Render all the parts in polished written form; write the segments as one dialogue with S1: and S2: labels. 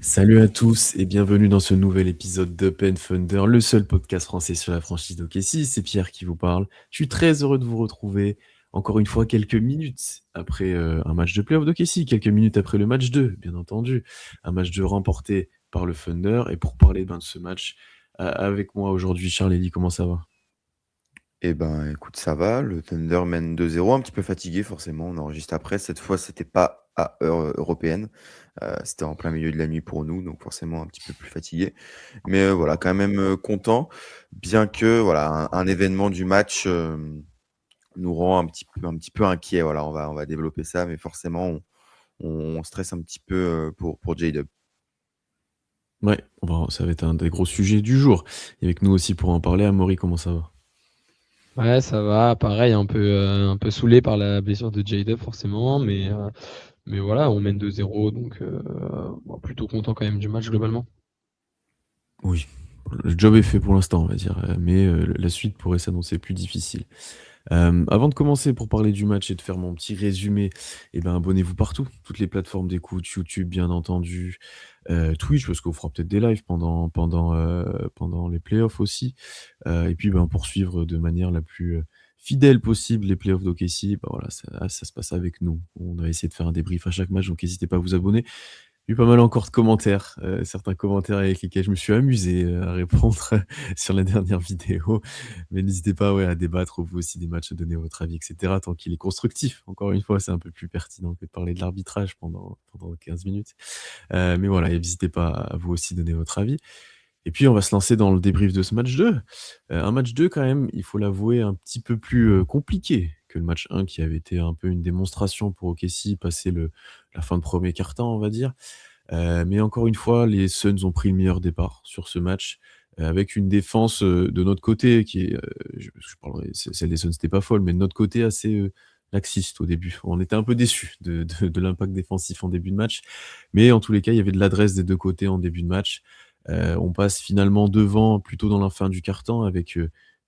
S1: Salut à tous et bienvenue dans ce nouvel épisode d'Open Thunder, le seul podcast français sur la franchise d'OKC. C'est Pierre qui vous parle. Je suis très heureux de vous retrouver encore une fois quelques minutes après un match de playoff d'OKC, quelques minutes après le match 2, bien entendu. Un match 2 remporté par le Thunder. Et pour parler de ce match, avec moi aujourd'hui, Charles Elie, comment ça va?
S2: Eh ben, écoute, ça va. Le Thunder mène 2-0, un petit peu fatigué forcément. On enregistre après. Cette fois, c'était pas à heure européenne. C'était en plein milieu de la nuit pour nous, donc forcément un petit peu plus fatigué. Mais voilà, quand même content, bien que voilà, un événement du match nous rend un petit peu inquiet. Voilà, on va développer ça, mais forcément, on stresse un petit peu pour J-Dub.
S1: Ouais, ça va être un des gros sujets du jour. Et avec nous aussi pour en parler, Amaury, comment ça va?
S3: Ouais, ça va, pareil, un peu saoulé par la blessure de J-Dub forcément, mais voilà, on mène 2-0, donc bon, plutôt content quand même du match globalement.
S1: Oui, le job est fait pour l'instant, on va dire, mais la suite pourrait s'annoncer plus difficile. Avant de commencer pour parler du match et de faire mon petit résumé, eh ben, abonnez-vous partout, toutes les plateformes d'écoute, YouTube bien entendu, Twitch parce qu'on fera peut-être des lives pendant les playoffs aussi, et puis, ben, pour suivre de manière la plus, fidèle possible les playoffs d'OKC, bah, voilà, ça se passe avec nous. On va essayer de faire un débrief à chaque match, donc n'hésitez pas à vous abonner. Eu pas mal encore de commentaires, certains commentaires avec lesquels je me suis amusé, à répondre sur la dernière vidéo. Mais n'hésitez pas, ouais, à débattre vous aussi des matchs, à donner votre avis et cetera, tant qu'il est constructif. Encore une fois, c'est un peu plus pertinent que de parler de l'arbitrage pendant 15 minutes. Mais voilà, et n'hésitez pas à vous aussi donner votre avis. Et puis on va se lancer dans le débrief de ce match 2. Un match 2 quand même, il faut l'avouer, un petit peu plus, compliqué que le match 1 qui avait été un peu une démonstration pour OKC, passé la fin de premier quart-temps, on va dire. Mais encore une fois, les Suns ont pris le meilleur départ sur ce match, avec une défense, de notre côté qui est, je parlerai celle des Suns n'était pas folle, mais de notre côté assez, laxiste au début. On était un peu déçus de l'impact défensif en début de match, mais en tous les cas, il y avait de l'adresse des 2 côtés en début de match. On passe finalement devant plutôt dans la fin du quart-temps avec,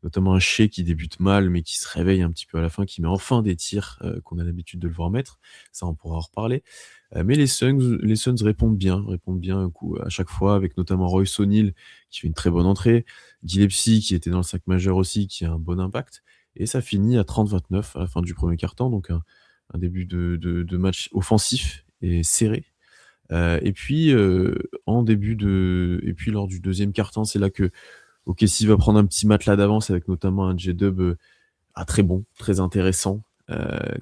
S1: notamment un Shai qui débute mal, mais qui se réveille un petit peu à la fin, qui met enfin des tirs, qu'on a l'habitude de le voir mettre. Ça, on pourra en reparler. Mais les Suns répondent bien un coup à chaque fois, avec notamment Royce O'Neal qui fait une très bonne entrée, Gillespie qui était dans le 5 majeur aussi, qui a un bon impact, et ça finit à 30-29 à la fin du premier quart-temps, donc un début de match offensif et serré. Et puis lors du deuxième quart-temps, c'est là que OKC va prendre un petit matelas d'avance avec notamment un J-Dub très bon, très intéressant,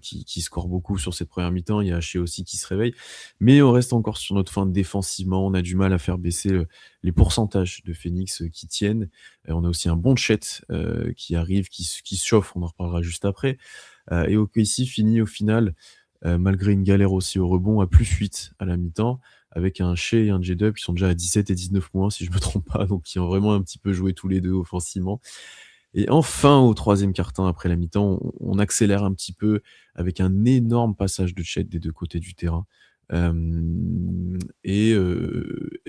S1: qui score beaucoup sur cette première mi-temps. Il y a Shai aussi qui se réveille. Mais on reste encore sur notre fin défensivement. On a du mal à faire baisser les pourcentages de Phoenix qui tiennent. On a aussi un bon Chet qui arrive, qui se chauffe. On en reparlera juste après. Et OKC finit au final, malgré une galère aussi au rebond, à +8 à la mi-temps, avec un Shai et un J-Dub qui sont déjà à 17 et 19 points, si je me trompe pas, donc qui ont vraiment un petit peu joué tous les deux offensivement. Et enfin, au troisième quart-temps, après la mi-temps, on accélère un petit peu avec un énorme passage de Chet des 2 côtés du terrain.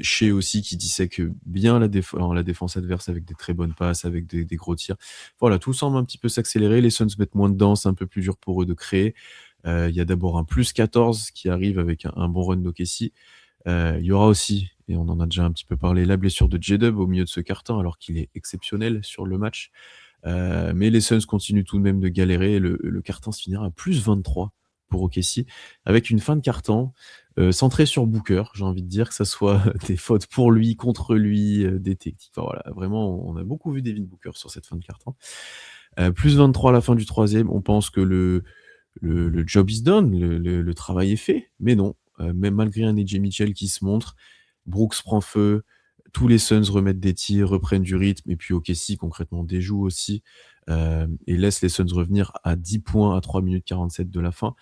S1: Shai aussi qui dissèque bien la défense adverse avec des très bonnes passes, avec des gros tirs. Voilà, tout semble un petit peu s'accélérer. Les Suns mettent moins dedans, c'est un peu plus dur pour eux de créer. Il y a d'abord un +14 qui arrive avec un bon run d'OKC. Il y aura aussi, et on en a déjà un petit peu parlé, la blessure de J-Dub au milieu de ce quart-temps, alors qu'il est exceptionnel sur le match. Mais les Suns continuent tout de même de galérer. Le quart-temps se finira à +23 pour OKC, avec une fin de quart-temps centrée sur Booker. J'ai envie de dire que ça soit des fautes pour lui, contre lui, des techniques. Enfin, voilà, vraiment, on a beaucoup vu Devin Booker sur cette fin de quart-temps. +23 à la fin du troisième. On pense que le job is done, le travail est fait, mais non. Même malgré un AJ Mitchell qui se montre, Brooks prend feu, tous les Suns remettent des tirs, reprennent du rythme, et puis OKC concrètement déjoue aussi, et laisse les Suns revenir à 10 points à 3 minutes 47 de la fin.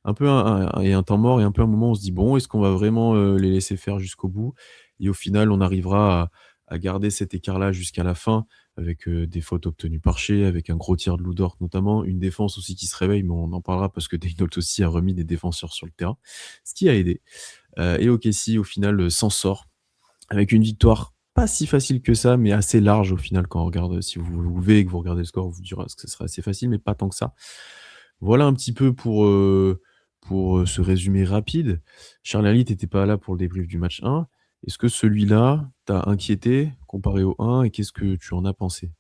S1: Un peu un temps mort et un peu un moment où on se dit: «Bon, est-ce qu'on va vraiment, les laisser faire jusqu'au bout?» Et au final, on arrivera à garder cet écart-là jusqu'à la fin avec, des fautes obtenues par Shai, avec un gros tir de Lou Dort notamment, une défense aussi qui se réveille, mais on en parlera parce que Dane Holt aussi a remis des défenseurs sur le terrain, ce qui a aidé. Et OKC au final, s'en sort avec une victoire pas si facile que ça, mais assez large au final quand on regarde. Si vous vous levez et que vous regardez le score, vous direz que ce serait assez facile, mais pas tant que ça. Voilà un petit peu pour ce résumé rapide. Charles Ali, tu pas là pour le débrief du match 1. Est-ce que celui-là t'a inquiété comparé au 1 et qu'est-ce que tu en as pensé?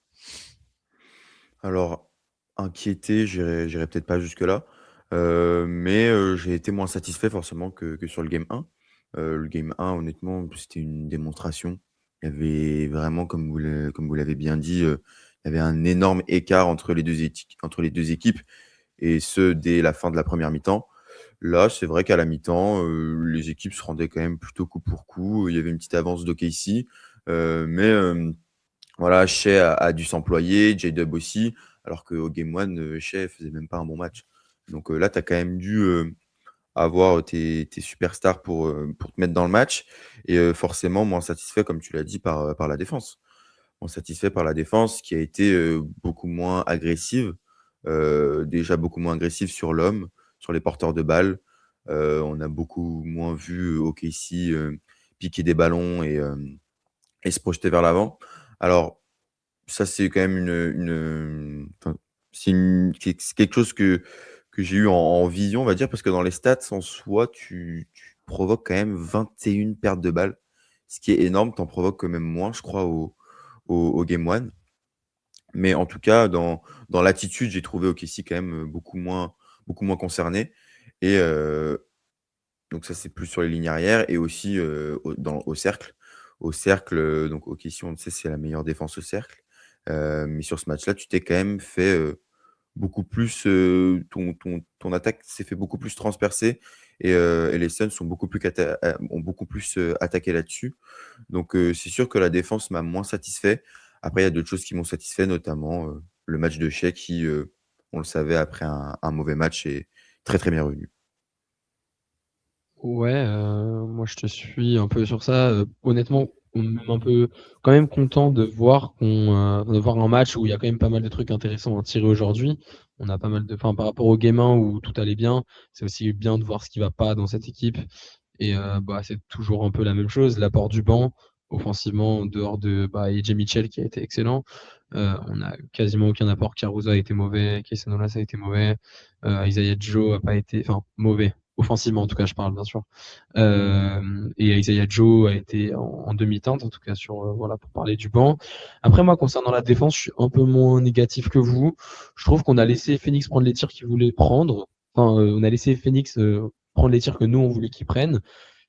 S2: Alors, inquiété, j'irai peut-être pas jusque-là, mais j'ai été moins satisfait forcément que sur le game 1. Le game 1, honnêtement, c'était une démonstration. Il y avait vraiment, comme vous l'avez bien dit, il y avait un énorme écart entre les 2 équipes et ce, dès la fin de la première mi-temps. Là, c'est vrai qu'à la mi-temps, les équipes se rendaient quand même plutôt coup pour coup. Il y avait une petite avance d'OKC, mais voilà, Shai a dû s'employer, J-Dub aussi, alors qu'au game 1, Shai faisait même pas un bon match. Donc là, tu as quand même dû avoir tes superstars pour te mettre dans le match et forcément moins satisfait, comme tu l'as dit, par la défense. Moins satisfait par la défense qui a été beaucoup moins agressive, déjà beaucoup moins agressive sur l'homme, sur les porteurs de balles. On a beaucoup moins vu OKC piquer des ballons et se projeter vers l'avant. Alors, ça, c'est quand même enfin, c'est quelque chose que j'ai eu en vision, on va dire, parce que dans les stats, en soi, tu provoques quand même 21 pertes de balles, ce qui est énorme. Tu en provoques quand même moins, je crois, au game 1. Mais en tout cas, dans l'attitude, j'ai trouvé OKC quand même beaucoup moins concerné. Et donc ça, c'est plus sur les lignes arrière et aussi au cercle. Au cercle, donc OKC, on le sait, c'est la meilleure défense au cercle. Mais sur ce match-là, tu t'es quand même fait beaucoup plus. Ton attaque s'est fait beaucoup plus transpercer et les Suns ont beaucoup plus attaqué là-dessus. Donc, c'est sûr que la défense m'a moins satisfait. Après, il y a d'autres choses qui m'ont satisfait, notamment le match de Shai qui, on le savait, après un mauvais match, est très, très bien revenu.
S3: Ouais, moi je te suis un peu sur ça. Honnêtement, on est même un peu quand même content de voir un match où il y a quand même pas mal de trucs intéressants à tirer aujourd'hui. On a pas mal de enfin, par rapport au game 1 où tout allait bien, c'est aussi bien de voir ce qui va pas dans cette équipe et bah, c'est toujours un peu la même chose. L'apport du banc, offensivement, en dehors de, bah, AJ Mitchell qui a été excellent. On a quasiment aucun apport. Caruso a été mauvais, Keyson Wallace a été mauvais, Isaiah Joe a pas été enfin mauvais. Offensivement, en tout cas, je parle bien sûr. Et Isaiah Joe a été en demi-teinte, en tout cas sur voilà pour parler du banc. Après moi, concernant la défense, je suis un peu moins négatif que vous. Je trouve qu'on a laissé Phoenix prendre les tirs qu'il voulait prendre. Enfin, on a laissé Phoenix prendre les tirs que nous on voulait qu'ils prennent.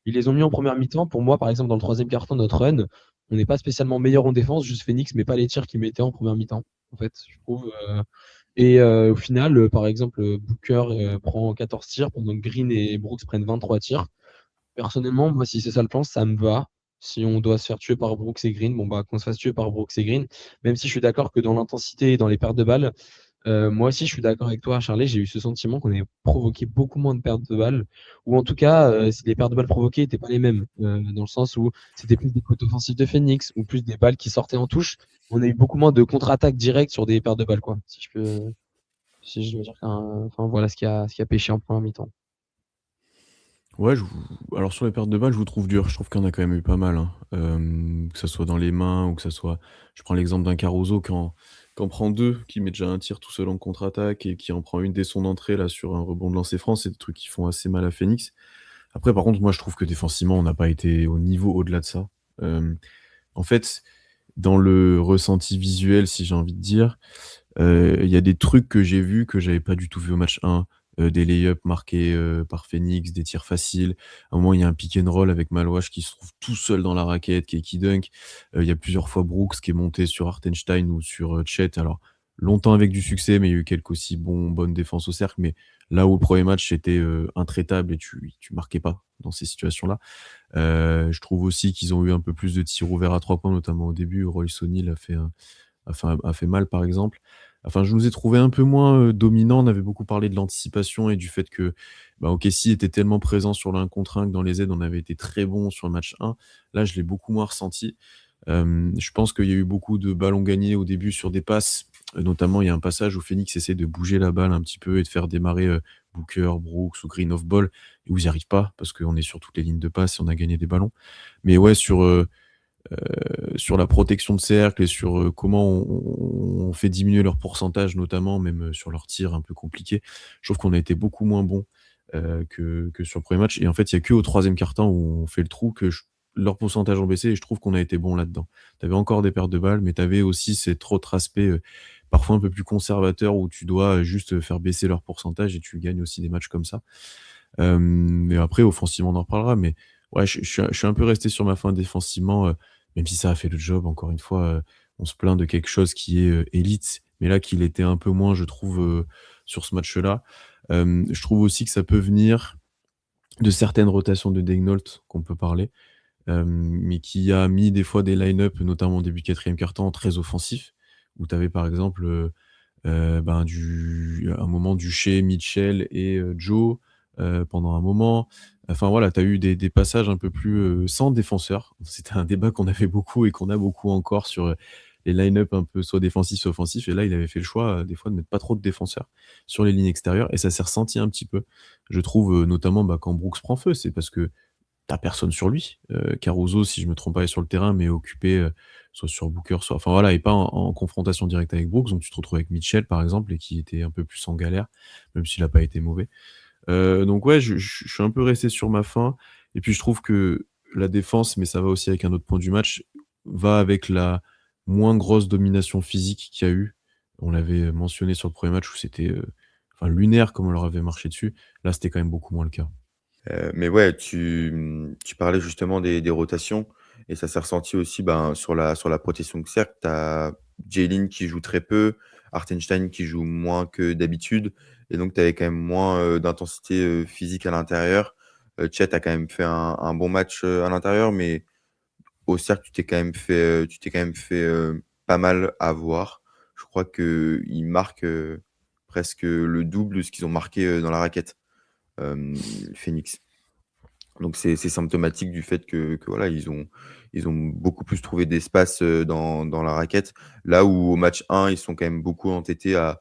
S3: Ils les ont mis en première mi-temps. Pour moi, par exemple, dans le troisième quart-temps de notre run, on n'est pas spécialement meilleur en défense, juste Phoenix, mais pas les tirs qu'ils mettaient en première mi-temps. En fait, je trouve. Et au final, par exemple, Booker prend 14 tirs pendant que Green et Brooks prennent 23 tirs. Personnellement, moi, si c'est ça le plan, ça me va. Si on doit se faire tuer par Brooks et Green, bon bah qu'on se fasse tuer par Brooks et Green. Même si je suis d'accord que dans l'intensité et dans les pertes de balles, moi aussi je suis d'accord avec toi, Charlie. J'ai eu ce sentiment qu'on avait provoqué beaucoup moins de pertes de balles, ou en tout cas, si les pertes de balles provoquées n'étaient pas les mêmes, dans le sens où c'était plus des côtes offensives de Phoenix ou plus des balles qui sortaient en touche. On a eu beaucoup moins de contre-attaques directes sur des pertes de balles, quoi. Si je dois dire enfin voilà ce qui a pêché en première mi-temps.
S1: Ouais, alors sur les pertes de balles, je vous trouve dur. Je trouve qu'il y en a quand même eu pas mal, hein. Que ça soit dans les mains ou que ça soit je prends l'exemple d'un Caruso qui en prend 2, qui met déjà un tir tout seul en contre-attaque et qui en prend une dès son entrée là sur un rebond de lancer franc. C'est des trucs qui font assez mal à Phoenix. Après par contre, moi je trouve que défensivement, on n'a pas été au niveau au-delà de ça. En fait, dans le ressenti visuel, si j'ai envie de dire, il y a des trucs que j'ai vus que j'avais pas du tout vu au match 1, des lay-ups marqués, par Phoenix, des tirs faciles. À un moment, il y a un pick and roll avec Malouache qui se trouve tout seul dans la raquette, qui dunk. Il y a plusieurs fois Brooks qui est monté sur Hartenstein ou sur, Chet. Alors longtemps avec du succès, mais il y a eu quelques aussi bonnes défenses au cercle. Mais là où le premier match c'était, intraitable et tu marquais pas dans ces situations-là. Je trouve aussi qu'ils ont eu un peu plus de tirs ouverts à 3 points, notamment au début. Royce O'Neal a fait mal, par exemple. Enfin, je nous ai trouvé un peu moins, dominants. On avait beaucoup parlé de l'anticipation et du fait que, bah, OKC était tellement présent sur l'1 contre 1 que dans les aides, on avait été très bon sur le match 1. Là, je l'ai beaucoup moins ressenti. Je pense qu'il y a eu beaucoup de ballons gagnés au début sur des passes. Notamment, il y a un passage où Phoenix essaie de bouger la balle un petit peu et de faire démarrer, Booker, Brooks ou Green off ball et où ils n'y arrivent pas parce qu'on est sur toutes les lignes de passe et on a gagné des ballons. Mais ouais, sur la protection de cercle et sur, comment on fait diminuer leur pourcentage notamment, même, sur leurs tirs un peu compliqués. Je trouve qu'on a été beaucoup moins bon que sur le premier match et en fait, il y a qu'au 3e quart-temps où on fait le trou que leur pourcentage ont baissé et je trouve qu'on a été bon là-dedans. Tu avais encore des pertes de balles, mais tu avais aussi cet autre aspect, parfois un peu plus conservateur où tu dois, juste, faire baisser leur pourcentage et tu gagnes aussi des matchs comme ça. Mais après offensivement, on en reparlera, mais ouais, je suis un peu resté sur ma faim défensivement, même si ça a fait le job encore une fois, on se plaint de quelque chose qui est, élite, mais là qu'il était un peu moins je trouve, sur ce match-là. Je trouve aussi que ça peut venir de certaines rotations de Daigneault qu'on peut parler, mais qui a mis des fois des line-up, notamment au début 4e quart-temps, très offensifs, où tu avais par exemple, ben, un moment Duché, Mitchell et Joe, pendant un moment. Enfin voilà, tu as eu des passages un peu plus, sans défenseur. C'était un débat qu'on avait beaucoup et qu'on a beaucoup encore sur, les line-up un peu soit défensifs, soit offensifs et là, il avait fait le choix, des fois de mettre pas trop de défenseurs sur les lignes extérieures et ça s'est ressenti un petit peu. Je trouve, notamment, bah, quand Brooks prend feu, c'est parce que tu personne sur lui. Caruso, si je me trompe pas, est sur le terrain, mais occupé, soit sur Booker, soit enfin voilà, et pas en confrontation directe avec Brooks, donc tu te retrouves avec Mitchell, par exemple, et qui était un peu plus en galère, même s'il a pas été mauvais. Donc ouais, je suis un peu resté sur ma faim et puis je trouve que la défense, mais ça va aussi avec un autre point du match, va avec la moins grosse domination physique qu'il y a eu. On l'avait mentionné sur le premier match où c'était, enfin lunaire comme on leur avait marché dessus. Là, c'était quand même beaucoup moins le cas.
S2: Mais ouais, tu parlais justement des rotations et ça s'est ressenti aussi, ben, sur la protection de cercle. Tu as Jaylin qui joue très peu, Hartenstein qui joue moins que d'habitude et donc tu avais quand même moins, d'intensité, physique à l'intérieur. Chet a quand même fait un bon match, à l'intérieur, mais au cercle, tu t'es quand même fait, pas mal avoir. Je crois qu'ils marquent, presque le double de ce qu'ils ont marqué, dans la raquette, Phoenix. Donc c'est symptomatique du fait que voilà, ils ont beaucoup plus trouvé d'espace, dans la raquette. Là où au match 1, ils sont quand même beaucoup entêtés à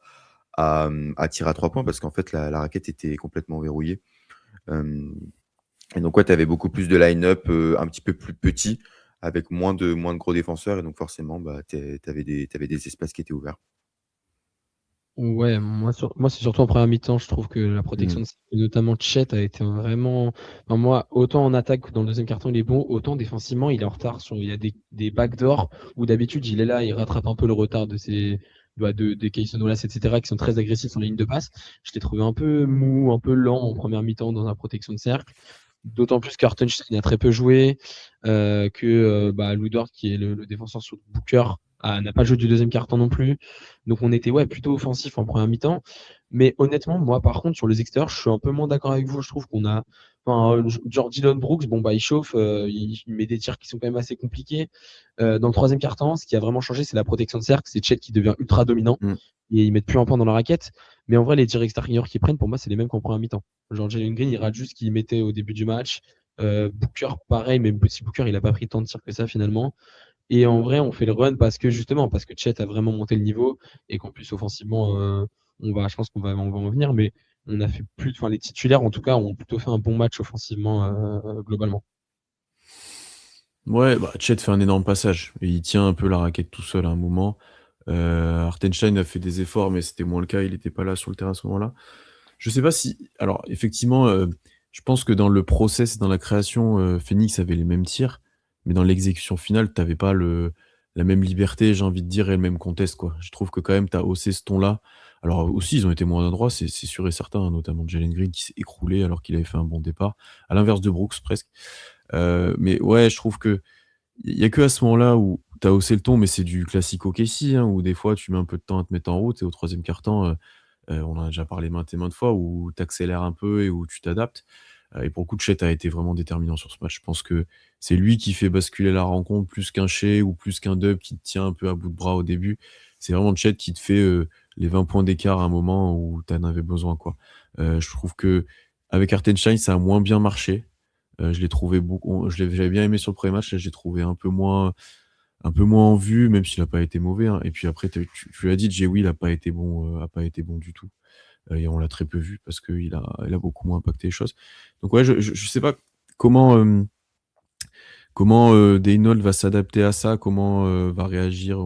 S2: tirer à 3 points parce qu'en fait la raquette était complètement verrouillée. Hem et donc ouais, tu avais beaucoup plus de line-up, un petit peu plus petit avec moins de gros défenseurs et donc forcément, bah, tu avais des espaces qui étaient ouverts.
S3: Ouais, moi, c'est surtout en première mi-temps, je trouve que la
S2: Mmh.
S3: protection de cercle, et notamment Chet a été vraiment enfin moi, autant en attaque que dans le deuxième carton, il est bon, autant défensivement, il est en retard il y a des backdoors où d'habitude il est là, il rattrape un peu le retard de ses bah, de des Cason Wallace et cetera, qui sont très agressifs sur la ligne de passe. Je l'ai trouvé un peu mou, un peu lent en première mi-temps dans la protection de cercle. D'autant plus qu'Hartenstein a très peu joué, bah, Lou Dort, qui est le défenseur sur Booker, n'a pas joué du deuxième quart-temps non plus. Donc on était ouais, plutôt offensif en première mi-temps. Mais honnêtement, moi par contre, sur les extérieurs, je suis un peu moins d'accord avec vous. Je trouve qu'on a. Enfin, genre Dillon Brooks, bon bah il chauffe, il met des tirs qui sont quand même assez compliqués. Dans le troisième quart-temps, ce qui a vraiment changé, c'est la protection de cercle. C'est Chet qui devient ultra dominant
S1: Mmh.
S3: et ils mettent plus un point dans la raquette. Mais en vrai, les tirs extérieurs qu'ils prennent, pour moi, c'est les mêmes qu'en première mi-temps. Genre Jalen Green, il rate juste ce qu'il mettait au début du match. Booker, pareil, même si Booker, il a pas pris tant de tirs que ça finalement. Et en vrai, on fait le run parce que justement, parce que Chet a vraiment monté le niveau et qu'en plus offensivement, je pense on va en venir, mais on a fait plus, enfin les titulaires en tout cas ont plutôt fait un bon match offensivement globalement.
S1: Ouais, bah, Chet fait un énorme passage et il tient un peu la raquette tout seul à un moment. Hartenstein a fait des efforts, mais c'était moins le cas, il était pas là sur le terrain à ce moment-là. Je sais pas si alors effectivement, je pense que dans le process, dans la création, Phoenix avait les mêmes tirs, mais dans l'exécution finale, tu avais pas la même liberté, j'ai envie de dire et le même contest, quoi. Je trouve que quand même tu as haussé ce ton-là. Alors aussi, ils ont été moins adroits, c'est sûr et certain, hein, notamment Jalen Green qui s'est écroulé alors qu'il avait fait un bon départ, à l'inverse de Brooks presque. Mais ouais, je trouve que il y a que à ce moment-là où tu as haussé le ton, mais c'est du classique OKC, hein, où des fois tu mets un peu de temps à te mettre en route et au troisième quart-temps, on en a déjà parlé maintes et maintes fois, où tu accélères un peu et où tu t'adaptes. Et pour le coup, Chet a été vraiment déterminant sur ce match. Je pense que c'est lui qui fait basculer la rencontre plus qu'un Shea ou plus qu'un Dub qui te tient un peu à bout de bras au début. C'est vraiment Chet qui te fait, les 20 points d'écart à un moment où tu en avais besoin, quoi. Je trouve qu'avec Hartenstein, ça a moins bien marché. Je l'ai trouvé beaucoup j'avais bien aimé sur le premier match, là, j'ai trouvé un peu moins en vue, même s'il a pas été mauvais, hein. Et puis après, tu l'as dit, Jay Will a pas été bon du tout. Et on l'a très peu vu parce qu'il a beaucoup moins impacté les choses. Donc ouais, je sais pas comment, comment, Daigneault va s'adapter à ça, comment, on va réagir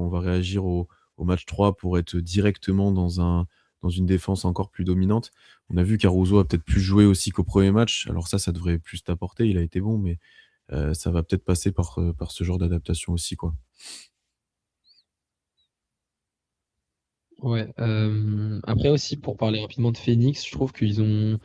S1: au match 3 pour être directement dans une défense encore plus dominante. On a vu Caruso a peut-être plus joué aussi qu'au premier match. Alors ça devrait plus t'apporter, il a été bon, mais Ça va peut-être passer par ce genre d'adaptation aussi, quoi.
S3: Ouais, après aussi pour parler rapidement de Phoenix, je trouve qu'ils ont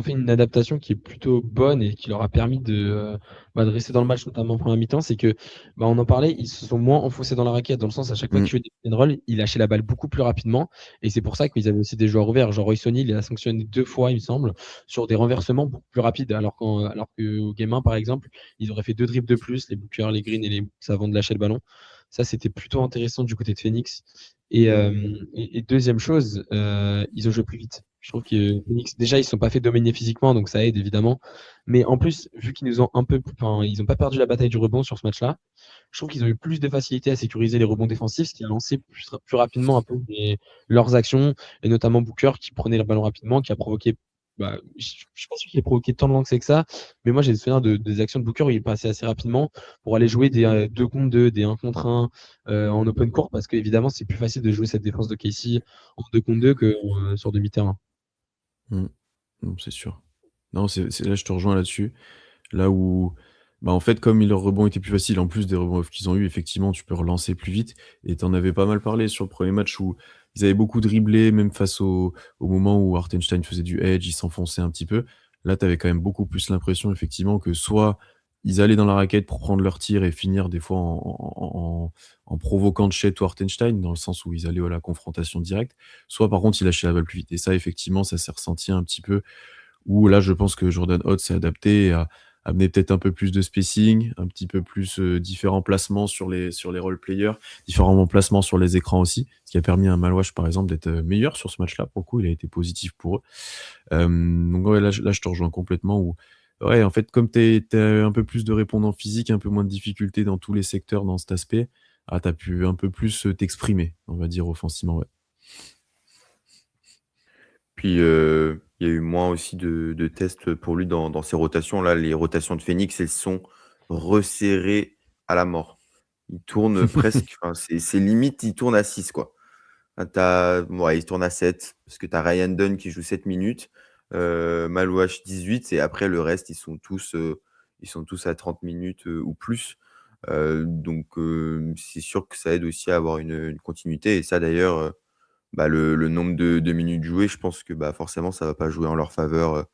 S3: fait une adaptation qui est plutôt bonne et qui leur a permis de rester dans le match, notamment en première mi-temps. C'est que, on en parlait, ils se sont moins enfoncés dans la raquette, dans le sens à chaque fois
S1: Mmh.
S3: qu'ils jouaient des pick and roll, ils lâchaient la balle beaucoup plus rapidement et c'est pour ça qu'ils avaient aussi des joueurs ouverts. Genre Royce O'Neal, il a sanctionné 2 fois, il me semble, sur des renversements beaucoup plus rapides. Alors qu'au game 1, par exemple, ils auraient fait 2 dribbles de plus, les Booker, les Green et les Bucks avant de lâcher le ballon. Ça, c'était plutôt intéressant du côté de Phoenix. Et deuxième chose, ils ont joué plus vite. Je trouve que Phoenix, déjà, ils ne sont pas fait dominer physiquement, donc ça aide évidemment. Mais en plus, vu qu'ils nous ont enfin, ils n'ont pas perdu la bataille du rebond sur ce match-là, je trouve qu'ils ont eu plus de facilité à sécuriser les rebonds défensifs, ce qui a lancé plus rapidement un peu leurs actions, et notamment Booker qui prenait le ballon rapidement, qui a provoqué. Je ne suis pas sûr qu'il ait provoqué tant de lancer que ça, mais moi j'ai des souvenirs des actions de Booker où il passait assez rapidement pour aller jouer des 2 contre 2, des 1 contre 1 en open court, parce qu'évidemment c'est plus facile de jouer cette défense de Casey en 2 contre 2 que sur demi-terrain.
S1: Mmh. Non, c'est sûr. Non, c'est là, je te rejoins là-dessus. Là où, en fait, comme leur rebond était plus facile, en plus des rebonds qu'ils ont eu, effectivement, tu peux relancer plus vite et tu en avais pas mal parlé sur le premier match où ils avaient beaucoup dribblé, même face au moment où Hartenstein faisait du edge, il s'enfonçait un petit peu. Là, tu avais quand même beaucoup plus l'impression, effectivement, que soit ils allaient dans la raquette pour prendre leur tir et finir des fois en provoquant Chet ou Hartenstein, dans le sens où ils allaient à la confrontation directe, soit par contre, ils lâchaient la balle plus vite et ça, effectivement, ça s'est ressenti un petit peu où là, je pense que Jordan Holt s'est adapté et a amené peut-être un peu plus de spacing, un petit peu plus, différents placements sur les role players, différents placements sur les écrans aussi, ce qui a permis à Malouache, par exemple, d'être, meilleur sur ce match-là. Pour le coup, il a été positif pour eux. Donc ouais, là, je te rejoins complètement où ouais, en fait, comme tu as un peu plus de répondants physiques, un peu moins de difficultés dans tous les secteurs dans cet aspect, tu as pu un peu plus, t'exprimer, on va dire offensivement, ouais.
S2: Puis, il y a eu moins aussi de tests pour lui dans ses rotations. Là, les rotations de Phoenix, elles sont resserrées à la mort. Il tourne presque, enfin, c'est limite, il tourne à 6, quoi. Ouais, il tourne à 7 parce que tu as Ryan Dunn qui joue 7 minutes, Malouache 18 et après le reste, ils sont tous à 30 minutes, ou plus. Donc, c'est sûr que ça aide aussi à avoir une continuité et ça d'ailleurs, le nombre de minutes jouées, je pense que, forcément, ça va pas jouer en leur faveur,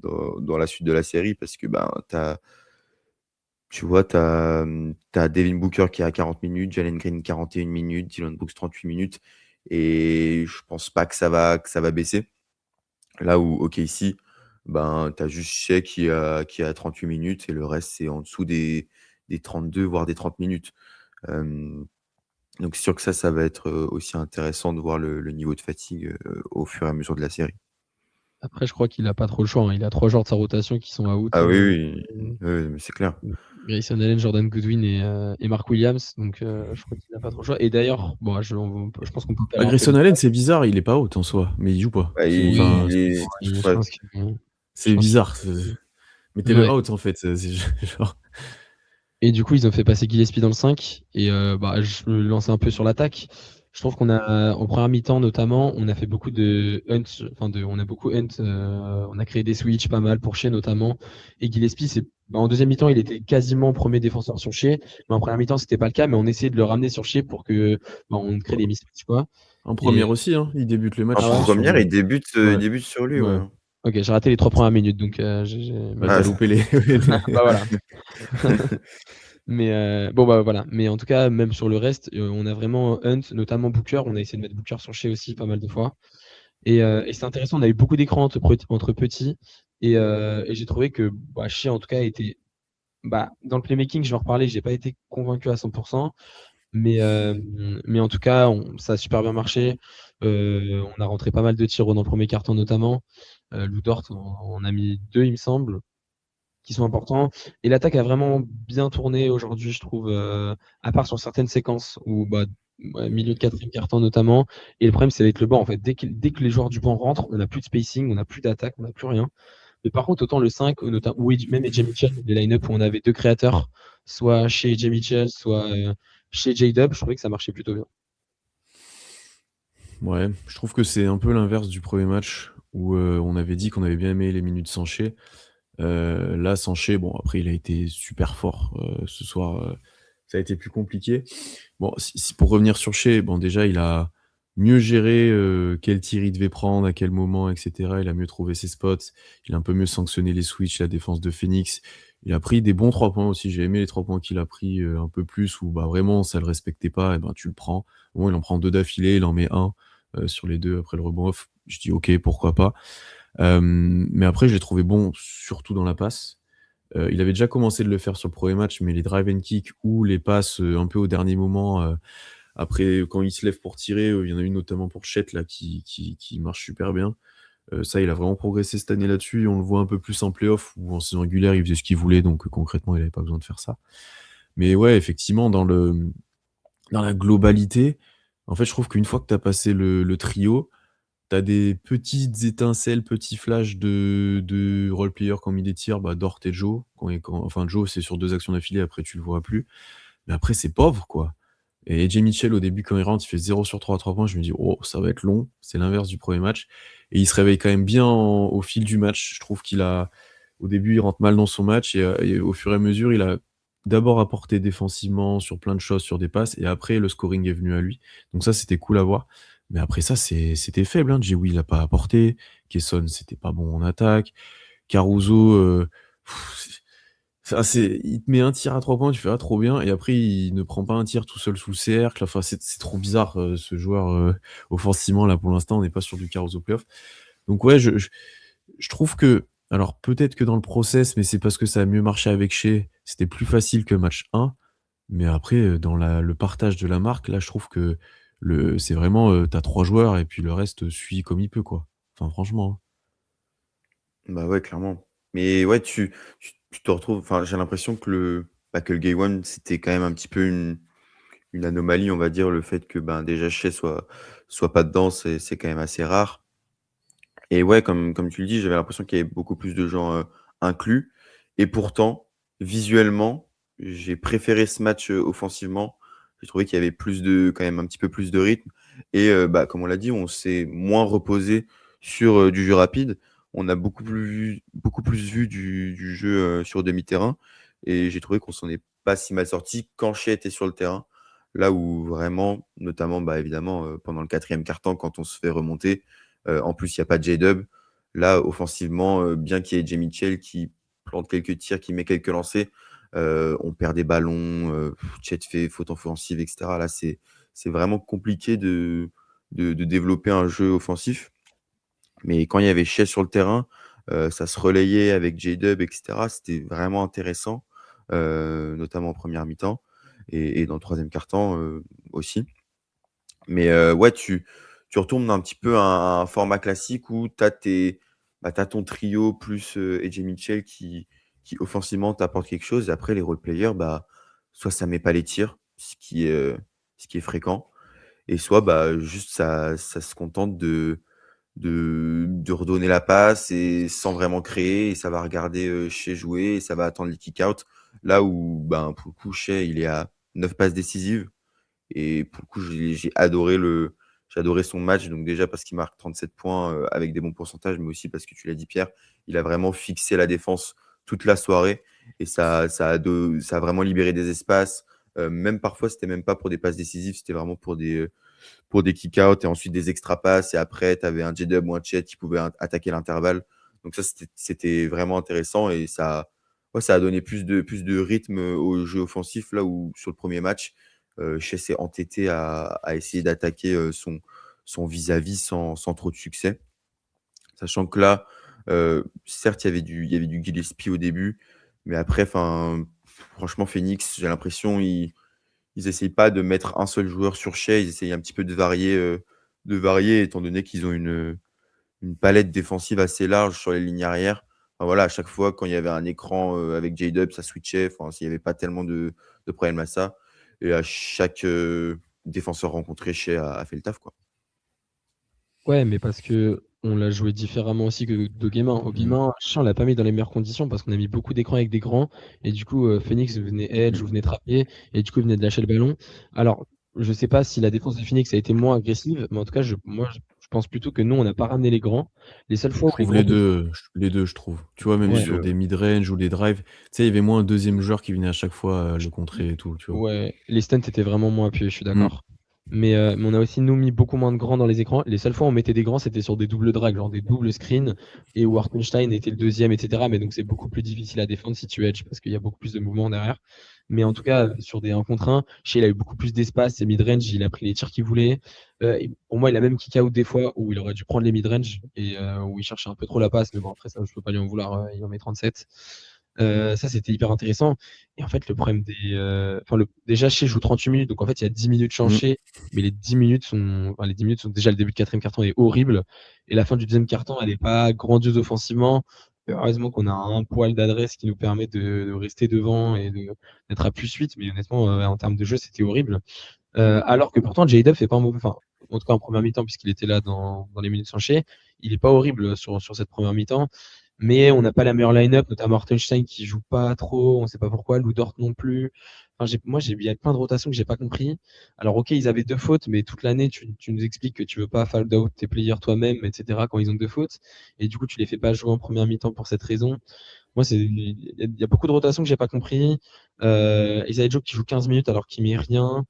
S2: dans la suite de la série parce que, tu vois, tu Devin Booker qui a 40 minutes, Jalen Green 41 minutes, Dillon Brooks 38 minutes et je pense pas que ça va baisser. Là où OKC, tu as juste Shai qui a 38 minutes et le reste, c'est en dessous des 32 voire des 30 minutes. Hem Donc c'est sûr que ça va être, aussi intéressant de voir le niveau de fatigue, au fur et à mesure de la série.
S3: Après, je crois qu'il a pas trop le choix, hein. Il a 3 joueurs de sa rotation qui sont out,
S2: Ah oui, oui, oui, mais c'est clair.
S3: Grayson Allen, Jordan Goodwin et Mark Williams, donc je crois qu'il a pas trop le choix. Et d'ailleurs, je pense qu'on peut
S1: Bah,
S3: parler un peu
S1: Grayson
S3: de
S1: Allen, c'est bizarre, il est pas out en soi, mais il joue pas.
S2: Bah,
S1: C'est enfin,
S2: il est
S3: je
S2: ouais,
S3: pense que je
S1: c'est
S3: pense qu'il
S1: bizarre, mettez-le
S3: ouais.
S1: out en fait, c'est genre
S3: Et du coup, ils ont fait passer Gillespie dans le 5 et je me lancer un peu sur l'attaque. Je trouve qu'on a en première mi-temps notamment, on a fait beaucoup de hunt, on a beaucoup hunt, on a créé des switches pas mal pour Shea notamment. Et Gillespie, en deuxième mi-temps, il était quasiment premier défenseur sur Shea, mais en première mi-temps, c'était pas le cas, mais on essayait de le ramener sur Shea pour que on crée des mismatchs quoi.
S1: en
S3: Et
S1: première aussi, hein, il débute le
S2: en
S1: match,
S3: ah ouais,
S1: sur
S2: première,
S1: lui.
S2: il
S1: Ouais,
S2: débute sur lui, ouais,
S1: ouais.
S2: hein.
S3: ok, j'ai raté les 3 premières minutes, donc
S1: Bah,
S3: ma
S1: tu
S2: Ah,
S3: bad.
S1: loupé les
S3: Bah voilà. Mais bon voilà. Mais en tout cas, même sur le reste, on a vraiment Hunt, notamment Booker. On a essayé de mettre Booker sur Shea aussi pas mal de fois. Et c'est intéressant. On a eu beaucoup d'écrans entre petits. Et j'ai trouvé que Shea en tout cas était dans le playmaking. Je vais en reparler. J'ai pas été convaincu à 100%. Mais en tout cas, ça a super bien marché. On a rentré pas mal de tirs dans le premier quart-temps notamment. Lou Dort, on a mis 2, il me semble, qui sont importants. Et l'attaque a vraiment bien tourné aujourd'hui, je trouve, à part sur certaines séquences où ouais, milieu de quatrième quart-temps notamment. Et le problème, c'est avec le banc. En fait, dès que les joueurs du banc rentrent, on n'a plus de spacing, on n'a plus d'attaque, on n'a plus rien. Mais par contre, autant le 5, ou même Jay Mitchell, les line-up où on avait deux créateurs, soit chez Jay Mitchell, soit chez J-Dub, je trouvais que ça marchait plutôt bien.
S1: Ouais, je trouve que c'est un peu l'inverse du premier match où, on avait dit qu'on avait bien aimé les minutes sans Shea. Là, Sanché, bon, après, il a été super fort ce soir. Ça a été plus compliqué. Bon, pour revenir sur Shea, bon, déjà, il a mieux géré quel tir il devait prendre, à quel moment, etc. Il a mieux trouvé ses spots. Il a un peu mieux sanctionné les switches, la défense de Phoenix. Il a pris des bons 3 points aussi. J'ai aimé les 3 points qu'il a pris un peu plus, où bah, vraiment, ça le respectait pas, et ben, tu le prends. Bon, il en prend 2 d'affilée, il en met un sur les 2 après le rebond off. Je dis, ok, pourquoi pas. Mais après, je l'ai trouvé bon, surtout dans la passe. Il avait déjà commencé de le faire sur le premier match, mais les drive and kick ou les passes un peu au dernier moment, après, quand il se lève pour tirer, il y en a une notamment pour Chet là, qui marche super bien. Ça, il a vraiment progressé cette année là-dessus. On le voit un peu plus en playoff ou en saison régulière, il faisait ce qu'il voulait, donc concrètement, il n'avait pas besoin de faire ça. Mais ouais, effectivement, dans la globalité, en fait, je trouve qu'une fois que tu as passé le trio, tu as des petites étincelles, petits flashs de role players qui ont mis des tirs, bah, Dort et Joe. Enfin, Joe, c'est sur 2 actions d'affilée, après, tu le vois plus. Mais après, c'est pauvre, quoi. Et AJ Mitchell, au début, quand il rentre, il fait 0 sur 3 à 3 points. Je me dis, oh, ça va être long. C'est l'inverse du premier match. Et il se réveille quand même bien au fil du match. Je trouve au début, il rentre mal dans son match et au fur et à mesure, il a d'abord apporté défensivement sur plein de choses, sur des passes, et après, le scoring est venu à lui. Donc ça, c'était cool à voir. Mais après ça, c'était faible, hein. Jewy, il a pas apporté. Kesson, c'était pas bon en attaque. Caruso, il te met un tir à 3 points, tu fais ah, trop bien, et après il ne prend pas un tir tout seul sous le cercle. Enfin, c'est trop bizarre ce joueur offensivement. Là, pour l'instant, on n'est pas sur du Caruso playoff. Donc, ouais, je trouve que, alors peut-être que dans le process, mais c'est parce que ça a mieux marché avec Shea, c'était plus facile que match 1. Mais après, dans le partage de la marque, là, je trouve que c'est vraiment, t'as 3 joueurs et puis le reste suit comme il peut, quoi. Enfin, franchement, hein.
S2: Bah, ouais, clairement. Mais ouais, tu te retrouves enfin, j'ai l'impression que que le Game 1, c'était quand même un petit peu une anomalie, on va dire. Le fait que, ben, déjà Shea soit pas dedans, c'est quand même assez rare. Et ouais, comme tu le dis, j'avais l'impression qu'il y avait beaucoup plus de gens, inclus, et pourtant, visuellement, j'ai préféré ce match, offensivement. J'ai trouvé qu'il y avait quand même un petit peu plus de rythme, et bah, comme on l'a dit, on s'est moins reposé sur, du jeu rapide. On a beaucoup plus vu du jeu, sur demi-terrain, et j'ai trouvé qu'on s'en est pas si mal sorti quand Shea était sur le terrain. Là où vraiment, notamment, bah, évidemment, pendant le 4e quart-temps, quand on se fait remonter, en plus, il y a pas J-Dub. Là, offensivement, bien qu'il y ait Jay Mitchell qui plante quelques tirs, qui met quelques lancers, on perd des ballons, Chet fait faute offensive, et cetera. Là, c'est vraiment compliqué de développer un jeu offensif. Mais quand il y avait Shea sur le terrain, ça se relayait avec J-Dub, et cetera. C'était vraiment intéressant, notamment en première mi-temps, et dans le 3e quart-temps, aussi. Mais ouais, tu retournes un petit peu à un format classique où tu as ton trio plus AJ Mitchell qui offensivement t'apporte quelque chose, et après les role players, bah, soit ça met pas les tirs, ce qui est fréquent, et soit, bah, juste ça se contente de redonner la passe et sans vraiment créer, et ça va regarder Shea jouer, et ça va attendre les kick-out. Là où, ben, pour le coup, Shea, il est à 9 passes décisives, et pour le coup, j'ai adoré son match. Donc déjà parce qu'il marque 37 points avec des bons pourcentages, mais aussi parce que tu l'as dit, Pierre, il a vraiment fixé la défense toute la soirée, et ça a vraiment libéré des espaces. Même parfois, c'était même pas pour des passes décisives, c'était vraiment pour des kick-out et ensuite des extra passes. Et après, tu avais un J-Dub ou un Chet qui pouvait attaquer l'intervalle. Donc ça, c'était vraiment intéressant, et ouais, ça a donné plus de rythme au jeu offensif, là où sur le premier match, Shea s'est entêté à essayer d'attaquer son vis-à-vis sans trop de succès. Sachant que là, certes, il y avait du Gillespie au début, mais après, franchement, Phoenix, j'ai l'impression, ils essayent pas de mettre un seul joueur sur Shea, ils essayent un petit peu de varier, étant donné qu'ils ont une palette défensive assez large sur les lignes arrière. Enfin, voilà, à chaque fois, quand il y avait un écran avec J-Dub, ça switchait. Enfin, s'il n'y avait pas tellement de problèmes à ça. Et à chaque défenseur rencontré, Shea a fait le taf, quoi.
S3: Ouais, mais parce que on l'a joué différemment aussi que de Game 1. Au Game
S1: Mmh.
S3: 1, Shea, on l'a pas mis dans les meilleures conditions parce qu'on a mis beaucoup d'écrans avec des grands, et du coup, Phoenix venait edge
S2: Mmh.
S3: ou venait trapper, et du coup, il venait de lâcher le ballon. Alors, je sais pas si la défense de Phoenix a été moins agressive, mais en tout cas, je pense plutôt que nous, on n'a pas ramené les grands. Les seules fois
S1: Je
S3: où les
S1: trouve
S3: grands
S1: les 2 je trouve. Tu vois, même
S2: Les
S3: ouais,
S1: sur
S2: 2,
S1: des
S2: ouais.
S1: mid-range ou des drives, tu sais, il y avait moins un deuxième joueur qui venait à chaque fois, le contrer et tout, tu vois?
S3: ouais, les stunts étaient vraiment moins appuyés, je suis
S1: Mmh.
S3: d'accord. Mais on a aussi, nous, mis beaucoup moins de grands dans les écrans. Les seules fois où on mettait des grands, c'était sur des doubles drags, genre des doubles screens, et où Hartenstein était le deuxième, etc. Mais donc, c'est beaucoup plus difficile à défendre si tu edge, parce qu'il y a beaucoup plus de mouvements derrière. Mais en tout cas, sur des 1 contre 1, Shea, il a eu beaucoup plus d'espace, ses mid-range, il a pris les tirs qu'il voulait. Et pour moi, il a même kick out des fois où il aurait dû prendre les mid-range et où il cherchait un peu trop la passe. Mais bon, après, ça, je peux pas lui en vouloir, il en met 37. Ça, c'était hyper intéressant. Et en fait, le problème déjà, Shea joue 38 minutes, donc en fait, il y a 10 minutes
S1: Mmh.
S3: chanchées, mais les 10 minutes sont déjà le début de quatrième carton est horrible. Et la fin du deuxième carton, elle n'est pas grandiose offensivement. Heureusement qu'on a un poil d'adresse qui nous permet de rester devant et d'être à +8, mais honnêtement, en termes de jeu, c'était horrible. Alors que pourtant, J-Dub fait pas un mauvais, enfin, en tout cas en première mi-temps, puisqu'il était là dans les minutes sans Shea, il est pas horrible sur cette première mi-temps. Mais on n'a pas la meilleure line-up, notamment Hartenstein qui joue pas trop, on sait pas pourquoi, Lou Dort non plus. Enfin, il y a plein de rotations que j'ai pas compris. Alors, ok, ils avaient 2 fautes, mais toute l'année, tu nous expliques que tu veux pas foul out tes players toi-même, etc., quand ils ont 2 fautes. Et du coup, tu les fais pas jouer en première mi-temps pour cette raison. Moi, il y a beaucoup de rotations que j'ai pas compris. Isaiah Joe qui joue 15 minutes alors qu'il met rien.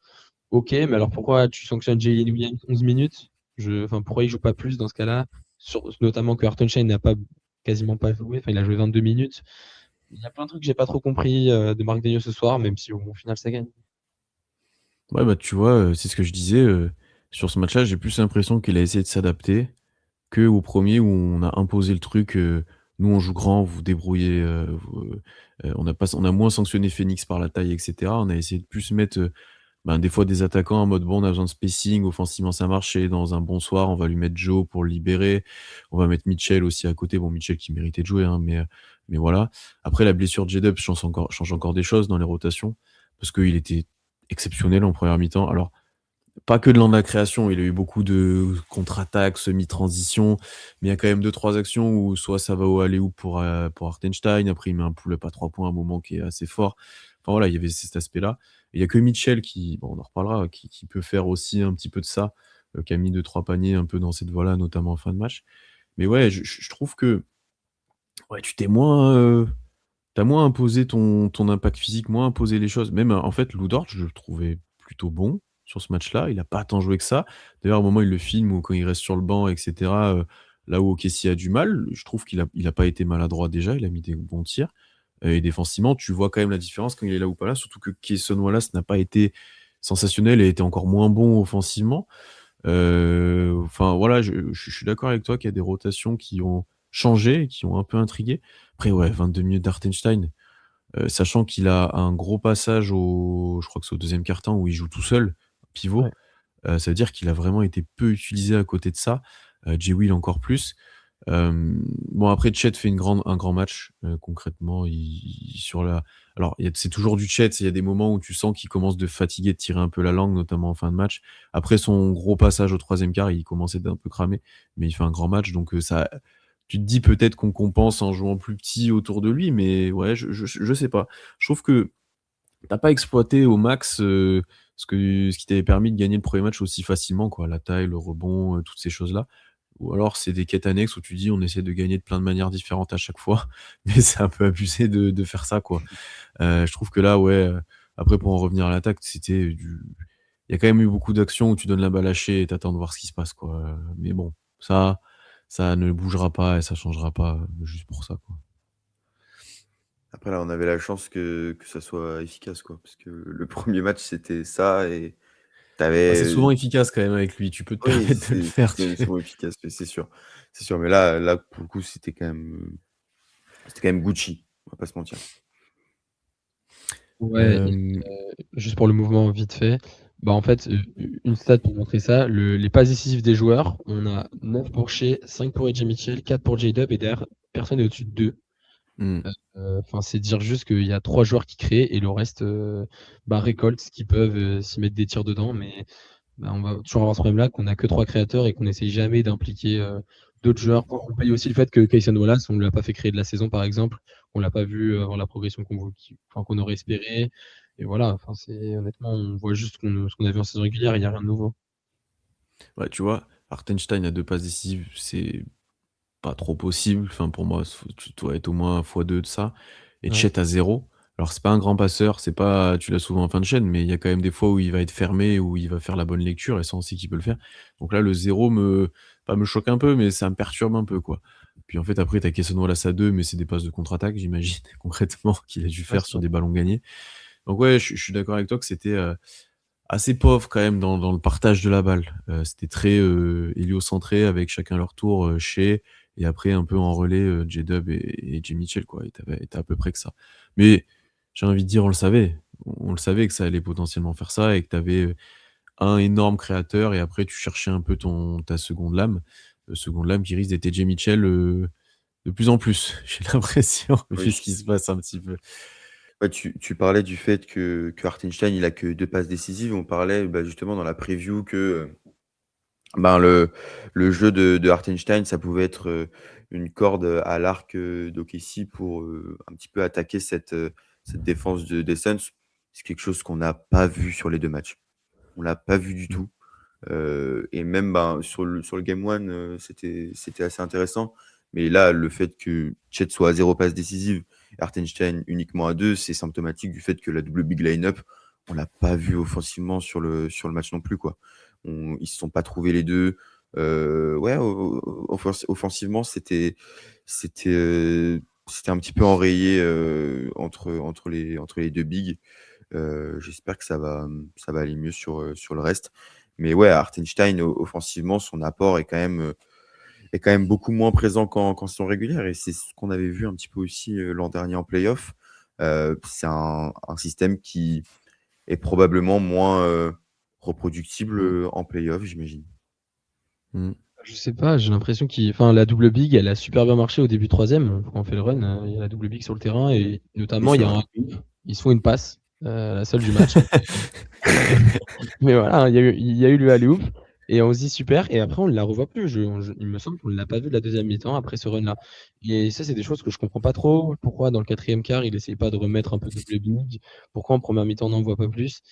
S3: Ok, mais alors pourquoi tu sanctionnes Jalen Williams 11 minutes? Enfin, pourquoi il joue pas plus dans ce cas-là? Notamment que Hartenstein n'a pas quasiment pas joué. Enfin, il a joué 22 minutes. Il y a plein de trucs que j'ai pas trop compris de Marc Daigneault ce soir, même si au final ça gagne.
S1: Ouais, bah, tu vois, c'est ce que je disais, sur ce match-là, j'ai plus l'impression qu'il a essayé de s'adapter qu'au premier où on a imposé le truc, «Nous, on joue grand, vous vous débrouillez, on a moins sanctionné Phoenix par la taille et cetera. On a essayé de plus mettre, ben, des fois des attaquants en mode: «Bon, on a besoin de spacing, offensivement ça marchait, dans un bon soir, on va lui mettre Joe pour le libérer. On va mettre Mitchell aussi à côté». Bon, Mitchell qui méritait de jouer, hein, mais voilà. Après la blessure de J-Dub change encore des choses dans les rotations, parce qu'il était exceptionnel en première mi-temps. Alors, pas que de la création, il a eu beaucoup de contre-attaques, semi-transitions, mais il y a quand même deux trois actions où soit ça va au alley-oop pour Hartenstein, après il met un pull-up à 3 points à un moment qui est assez fort. Enfin voilà, il y avait cet aspect-là. Et il y a que Mitchell qui, bon, on en reparlera, qui peut faire aussi un petit peu de ça, qui a mis 2-3 paniers un peu dans cette voie-là, notamment en fin de match. Mais ouais, je trouve que ouais, tu moins imposé ton impact physique, moins imposé les choses. Même, en fait, Lou Dort, je le trouvais plutôt bon sur ce match-là. Il a pas tant joué que ça. D'ailleurs, à un moment, il le filme ou quand il reste sur le banc et cetera, là où OKC a du mal, je trouve qu'il a pas été maladroit déjà, il a mis des bons tirs, et défensivement, tu vois quand même la différence quand il est là ou pas là, surtout que Cason Wallace n'a pas été sensationnel et était encore moins bon offensivement. Enfin voilà, je suis d'accord avec toi qu'il y a des rotations qui ont changé, qui ont un peu intrigué. Après ouais, 22 minutes d'Hartenstein, sachant qu'il a un gros passage je crois que c'est au deuxième quart-temps où il joue tout seul, pivot,
S3: Ouais.
S1: ça veut dire qu'il a vraiment été peu utilisé à côté de ça. Jay Will encore plus. Bon après Chet fait un grand match, concrètement, sur la alors c'est toujours du Chet, il y a des moments où tu sens qu'il commence de fatiguer, de tirer un peu la langue, notamment en fin de match. Après son gros passage au troisième quart, il commençait d'un peu cramer, mais il fait un grand match donc ça tu te dis peut-être qu'on compense en jouant plus petit autour de lui, mais ouais, je sais pas. Je trouve que tu pas exploité au max, ce qui t'avait permis de gagner le premier match aussi facilement quoi, la taille, le rebond, toutes ces choses-là. Ou alors c'est des quêtes annexes où tu dis: «On essaie de gagner de plein de manières différentes à chaque fois», mais c'est un peu abusé de faire ça, quoi. Je trouve que là, ouais, après pour en revenir à l'attaque, il y a quand même eu beaucoup d'actions où tu donnes la balle hachée et tu attends de voir ce qui se passe, quoi, mais bon, ça ne bougera pas et ça changera pas, juste pour ça, quoi.
S2: Après là, on avait la chance que ça soit efficace, quoi, parce que le premier match, c'était ça et tu
S1: Bah, c'est
S2: avais
S1: souvent efficace quand même avec lui, tu peux te
S2: oui,
S1: permettre de le
S2: c'est
S1: faire,
S2: quand même
S1: tu
S2: souvent efficace, mais c'est sûr. C'est sûr, mais là, pour le coup, c'était quand même Gucci, on va pas se mentir.
S3: Ouais,
S1: hem,
S3: juste pour le mouvement vite fait, bah, en fait, une stat pour montrer ça, les passes décisives des joueurs, on a 9 pour Shea, 5 pour AJ Mitchell, 4 pour J-Dub et derrière, personne n'est au-dessus de 2.
S1: mmh.
S3: Enfin, c'est dire juste qu'il y a 3 joueurs qui créent et le reste, bah, récoltent, qui peuvent, s'y mettre des tirs dedans. Mais bah, on va toujours avoir ce problème-là, qu'on a que 3 créateurs et qu'on n'essaye jamais d'impliquer d'autres joueurs. On paye aussi le fait que Kayson Wallace, on ne l'a pas fait créer de la saison, par exemple. On l'a pas vu avoir la progression qu'on aurait espéré. Et voilà, honnêtement, on voit juste ce qu'on a vu en saison régulière, il n'y a rien de nouveau.
S1: Ouais, tu vois? Hartenstein à 2 passes décisives, c'est pas trop possible. Enfin, pour moi, tu dois être au moins x2 de ça. Et
S3: Ouais.
S1: Chet à 0. Alors, c'est pas un grand passeur, c'est pas, tu l'as souvent en fin de chaîne, mais il y a quand même des fois où il va être fermé, où il va faire la bonne lecture, et ça, on sait qu'il peut le faire. Donc là, le 0 pas me choque un peu, mais ça me perturbe un peu, quoi. Puis en fait, après, t'as Cason Wallace à 2, mais c'est des passes de contre-attaque, j'imagine, concrètement, qu'il a dû
S3: Ouais,
S1: faire
S3: c'est
S1: sur
S3: vrai.
S1: des ballons gagnés. Donc ouais, je suis d'accord avec toi que c'était assez pauvre quand même dans le partage de la balle. C'était très héliocentré avec chacun leur tour, Shai et après un peu en relais, J-Dub et Jay Mitchell, quoi. Et tu à peu près que ça. Mais j'ai envie de dire, on le savait. On le savait que ça allait potentiellement faire ça et que tu avais un énorme créateur et après tu cherchais un peu ta seconde lame qui risque d'être Jay Mitchell, de plus en plus, j'ai l'impression, vu ce
S2: Oui.
S1: qui se passe un petit peu.
S2: Ouais, tu parlais du fait que Hartenstein, il a que 2 passes décisives. On parlait, bah, justement dans la preview que, ben, le jeu de Hartenstein, ça pouvait être, une corde, à l'arc, d'OKC pour, un petit peu attaquer cette défense des Suns. C'est quelque chose qu'on n'a pas vu sur les 2 matchs. On l'a pas vu du
S1: Mmh.
S2: tout. Et même, ben, sur le game one, c'était assez intéressant. Mais là, le fait que Chet soit à 0 passe décisive et Hartenstein uniquement à 2, c'est symptomatique du fait que la double big line-up, on l'a pas vu offensivement sur le match non plus, quoi. Ils se sont pas trouvés les 2. Ouais, offensivement, c'était un petit peu enrayé, entre les 2 bigs. J'espère que ça va aller mieux sur le reste. Mais ouais, Hartenstein, offensivement, son apport est quand même beaucoup moins présent qu'en saison régulière. Et c'est ce qu'on avait vu un petit peu aussi l'an dernier en playoff. C'est un système qui est probablement moins reproductible
S1: Mmh.
S2: en playoff, j'imagine.
S1: Mmh.
S3: Je sais pas, j'ai l'impression enfin, la double big, elle a super bien marché au début de troisième. Quand on fait le run, il y a la double big sur le terrain et
S2: Oui,
S3: notamment, il
S2: c'est
S3: y a
S2: vrai.
S3: ils se font une passe, la seule du match. Mais voilà, il y a eu le alley-oop et on se dit super. Et après, on ne la revoit plus. Il me semble qu'on ne l'a pas vu de la deuxième mi-temps après ce run-là. Et ça, c'est des choses que je comprends pas trop. Pourquoi dans le quatrième quart, il essaye pas de remettre un peu de big? Pourquoi en première mi-temps, on n'en voit pas plus?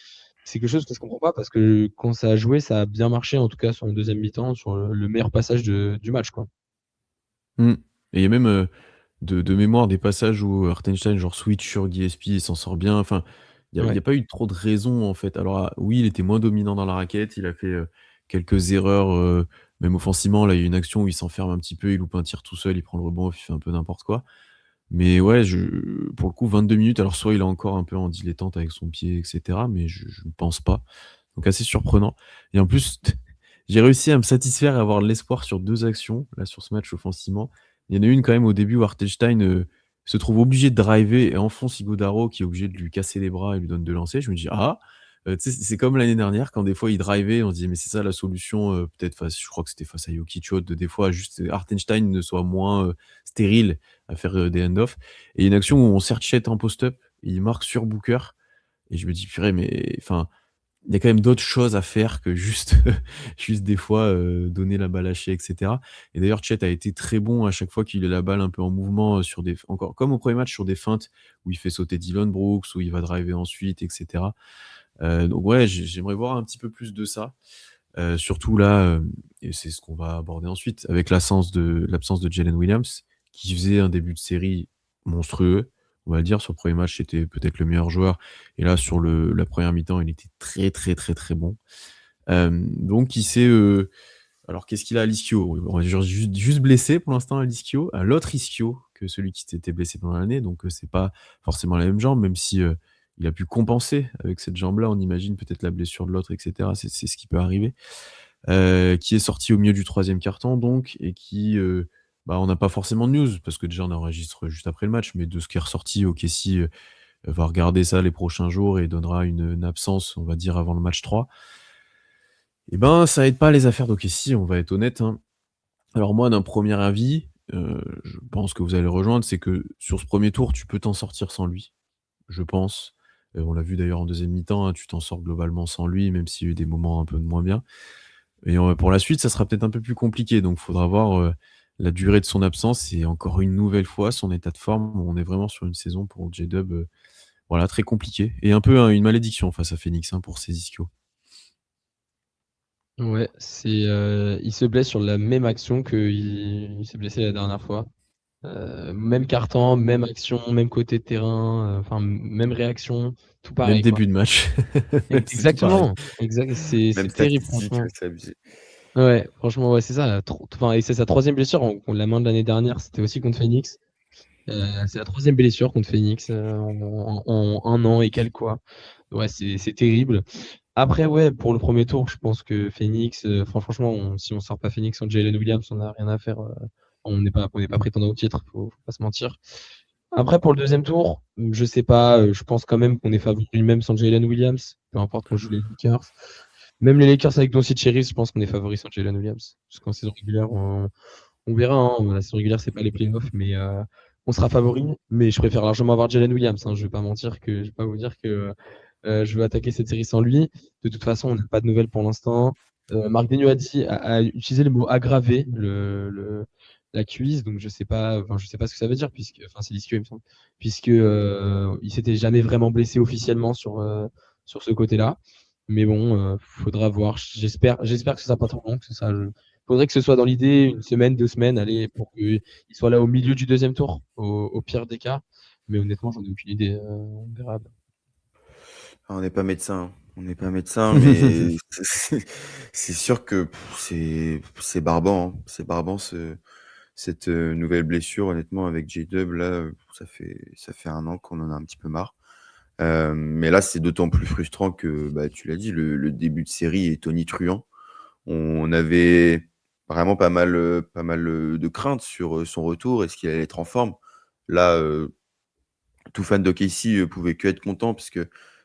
S3: C'est quelque chose que je comprends pas parce que quand ça a joué, ça a bien marché, en tout cas sur le deuxième mi-temps, sur le meilleur passage du match, quoi.
S1: Mmh. Et il y a même, de mémoire des passages où Hartenstein genre switch sur Gillespie et s'en sort bien. Enfin, il y a
S3: Ouais.
S1: pas eu trop de raisons en fait. Alors, oui, il était moins dominant dans la raquette, il a fait, quelques erreurs, même offensivement. Là, il y a une action où il s'enferme un petit peu, il loupe un tir tout seul, il prend le rebond, il fait un peu n'importe quoi. Mais ouais, pour le coup, 22 minutes, alors soit il est encore un peu en dilettante avec son pied et cetera, mais je ne pense pas. Donc assez surprenant et en plus, j'ai réussi à me satisfaire et avoir de l'espoir sur 2 actions, là, sur ce match offensivement. Il y en a une quand même au début où Hartenstein, se trouve obligé de driver et enfonce Ighodaro qui est obligé de lui casser les bras et lui donne de lancer. Je me dis: «Ah!» Tu sais, c'est comme l'année dernière quand des fois il drivait, on se disait: «Mais c'est ça la solution», peut-être face je crois que c'était face à Jokic ou autre, de des fois juste Hartenstein ne soit moins, stérile à faire, des hand-off et une action où on sert Chet en post-up et il marque sur Booker et je me dis: «Purée, mais enfin, il y a quand même d'autres choses à faire que juste juste des fois, donner la balle à Shai et cetera et d'ailleurs Chet a été très bon à chaque fois qu'il a la balle un peu en mouvement, sur des encore comme au premier match sur des feintes où il fait sauter Dillon Brooks, où il va driver ensuite et cetera. Donc ouais, j'aimerais voir un petit peu plus de ça, surtout là, et c'est ce qu'on va aborder ensuite avec l'absence de Jalen Williams qui faisait un début de série monstrueux, on va le dire. Sur le premier match, c'était peut-être le meilleur joueur et là sur la première mi-temps, il était très, très, très, très bon. Donc il s'est, alors qu'est-ce qu'il a à l'ischio? On va dire juste blessé pour l'instant à l'ischio, à l'autre ischio que celui qui s'était blessé pendant l'année, donc c'est pas forcément la même jambe, même si, il a pu compenser avec cette jambe-là. On imagine peut-être la blessure de l'autre et cetera, c'est ce qui peut arriver. Qui est sorti au milieu du troisième quart-temps donc et qui, bah, on n'a pas forcément de news parce que déjà on enregistre juste après le match, mais de ce qui est ressorti, OKC, va regarder ça les prochains jours et donnera une absence, on va dire, avant le match 3. Et ben, ça aide pas les affaires d'OKC, on va être honnête, hein. Alors moi, d'un premier avis, je pense que vous allez le rejoindre, c'est que sur ce premier tour, tu peux t'en sortir sans lui, je pense. On l'a vu d'ailleurs en deuxième mi-temps, hein, tu t'en sors globalement sans lui, même s'il y a eu des moments un peu de moins bien. Et pour la suite, ça sera peut-être un peu plus compliqué, donc il faudra voir, la durée de son absence et encore une nouvelle fois son état de forme. On est vraiment sur une saison pour J-Dub, voilà, très compliquée et un peu, une malédiction face à Phoenix, hein, pour ses ischios.
S3: Ouais, il se blesse sur la même action qu'il s'est blessé la dernière fois. Même carton, même action, même côté de terrain, enfin même réaction, tout
S1: Même
S3: pareil quoi.
S1: début de match, c'est tout pareil.
S3: Exactement,
S2: Même
S3: c'est terrible
S2: statistique,
S3: franchement.
S2: c'est abusé.
S3: Ouais, franchement, ouais, c'est ça. Enfin, et c'est sa troisième blessure. On la main de l'année dernière, c'était aussi contre Phoenix. C'est la troisième blessure contre Phoenix en un an et quelques quoi. Ouais, c'est terrible. Après, ouais, pour le premier tour, je pense que Phoenix, franchement, si on sort pas Phoenix en Jalen Williams, on n'a rien à faire. On n'est pas prétendant au titre, faut pas se mentir. Après, pour le deuxième tour, je sais pas, je pense quand même qu'on est favori même sans Jalen Williams, peu importe qu'on joue les Lakers. Même les Lakers avec Doncic Cherry, je pense qu'on est favori sans Jalen Williams. Parce qu'en saison régulière, on verra. Hein. La saison régulière, c'est pas les playoffs, mais on sera favori. Mais je préfère largement avoir Jalen Williams. Hein. Je vais pas mentir que je vais pas vous dire que je veux attaquer cette série sans lui. De toute façon, on n'a pas de nouvelles pour l'instant. Marc Daigneault a utilisé le mot aggraver la cuisse, donc je sais pas ce que ça veut dire puisque, enfin, c'est l'ischio, il me semble, puisque il s'était jamais vraiment blessé officiellement sur ce côté-là. Mais bon, faudra voir. J'espère que ce sera pas trop long, que ça. Faudrait que ce soit dans l'idée une semaine, 2 semaines, allez, pour qu'il soit là au milieu du deuxième tour, au pire des cas. Mais honnêtement, j'en ai aucune idée. On verra.
S2: On n'est pas médecin, hein. On n'est pas médecin, mais c'est sûr que c'est barbant, hein. C'est barbant cette nouvelle blessure, honnêtement, avec J-Dub, là, ça fait 1 an qu'on en a un petit peu marre. Mais là, c'est d'autant plus frustrant que, bah, tu l'as dit, le début de série est tonitruant. On avait vraiment pas mal de craintes sur son retour. Est-ce qu'il allait être en forme? Là, tout fan d'OKC pouvait que être content puisque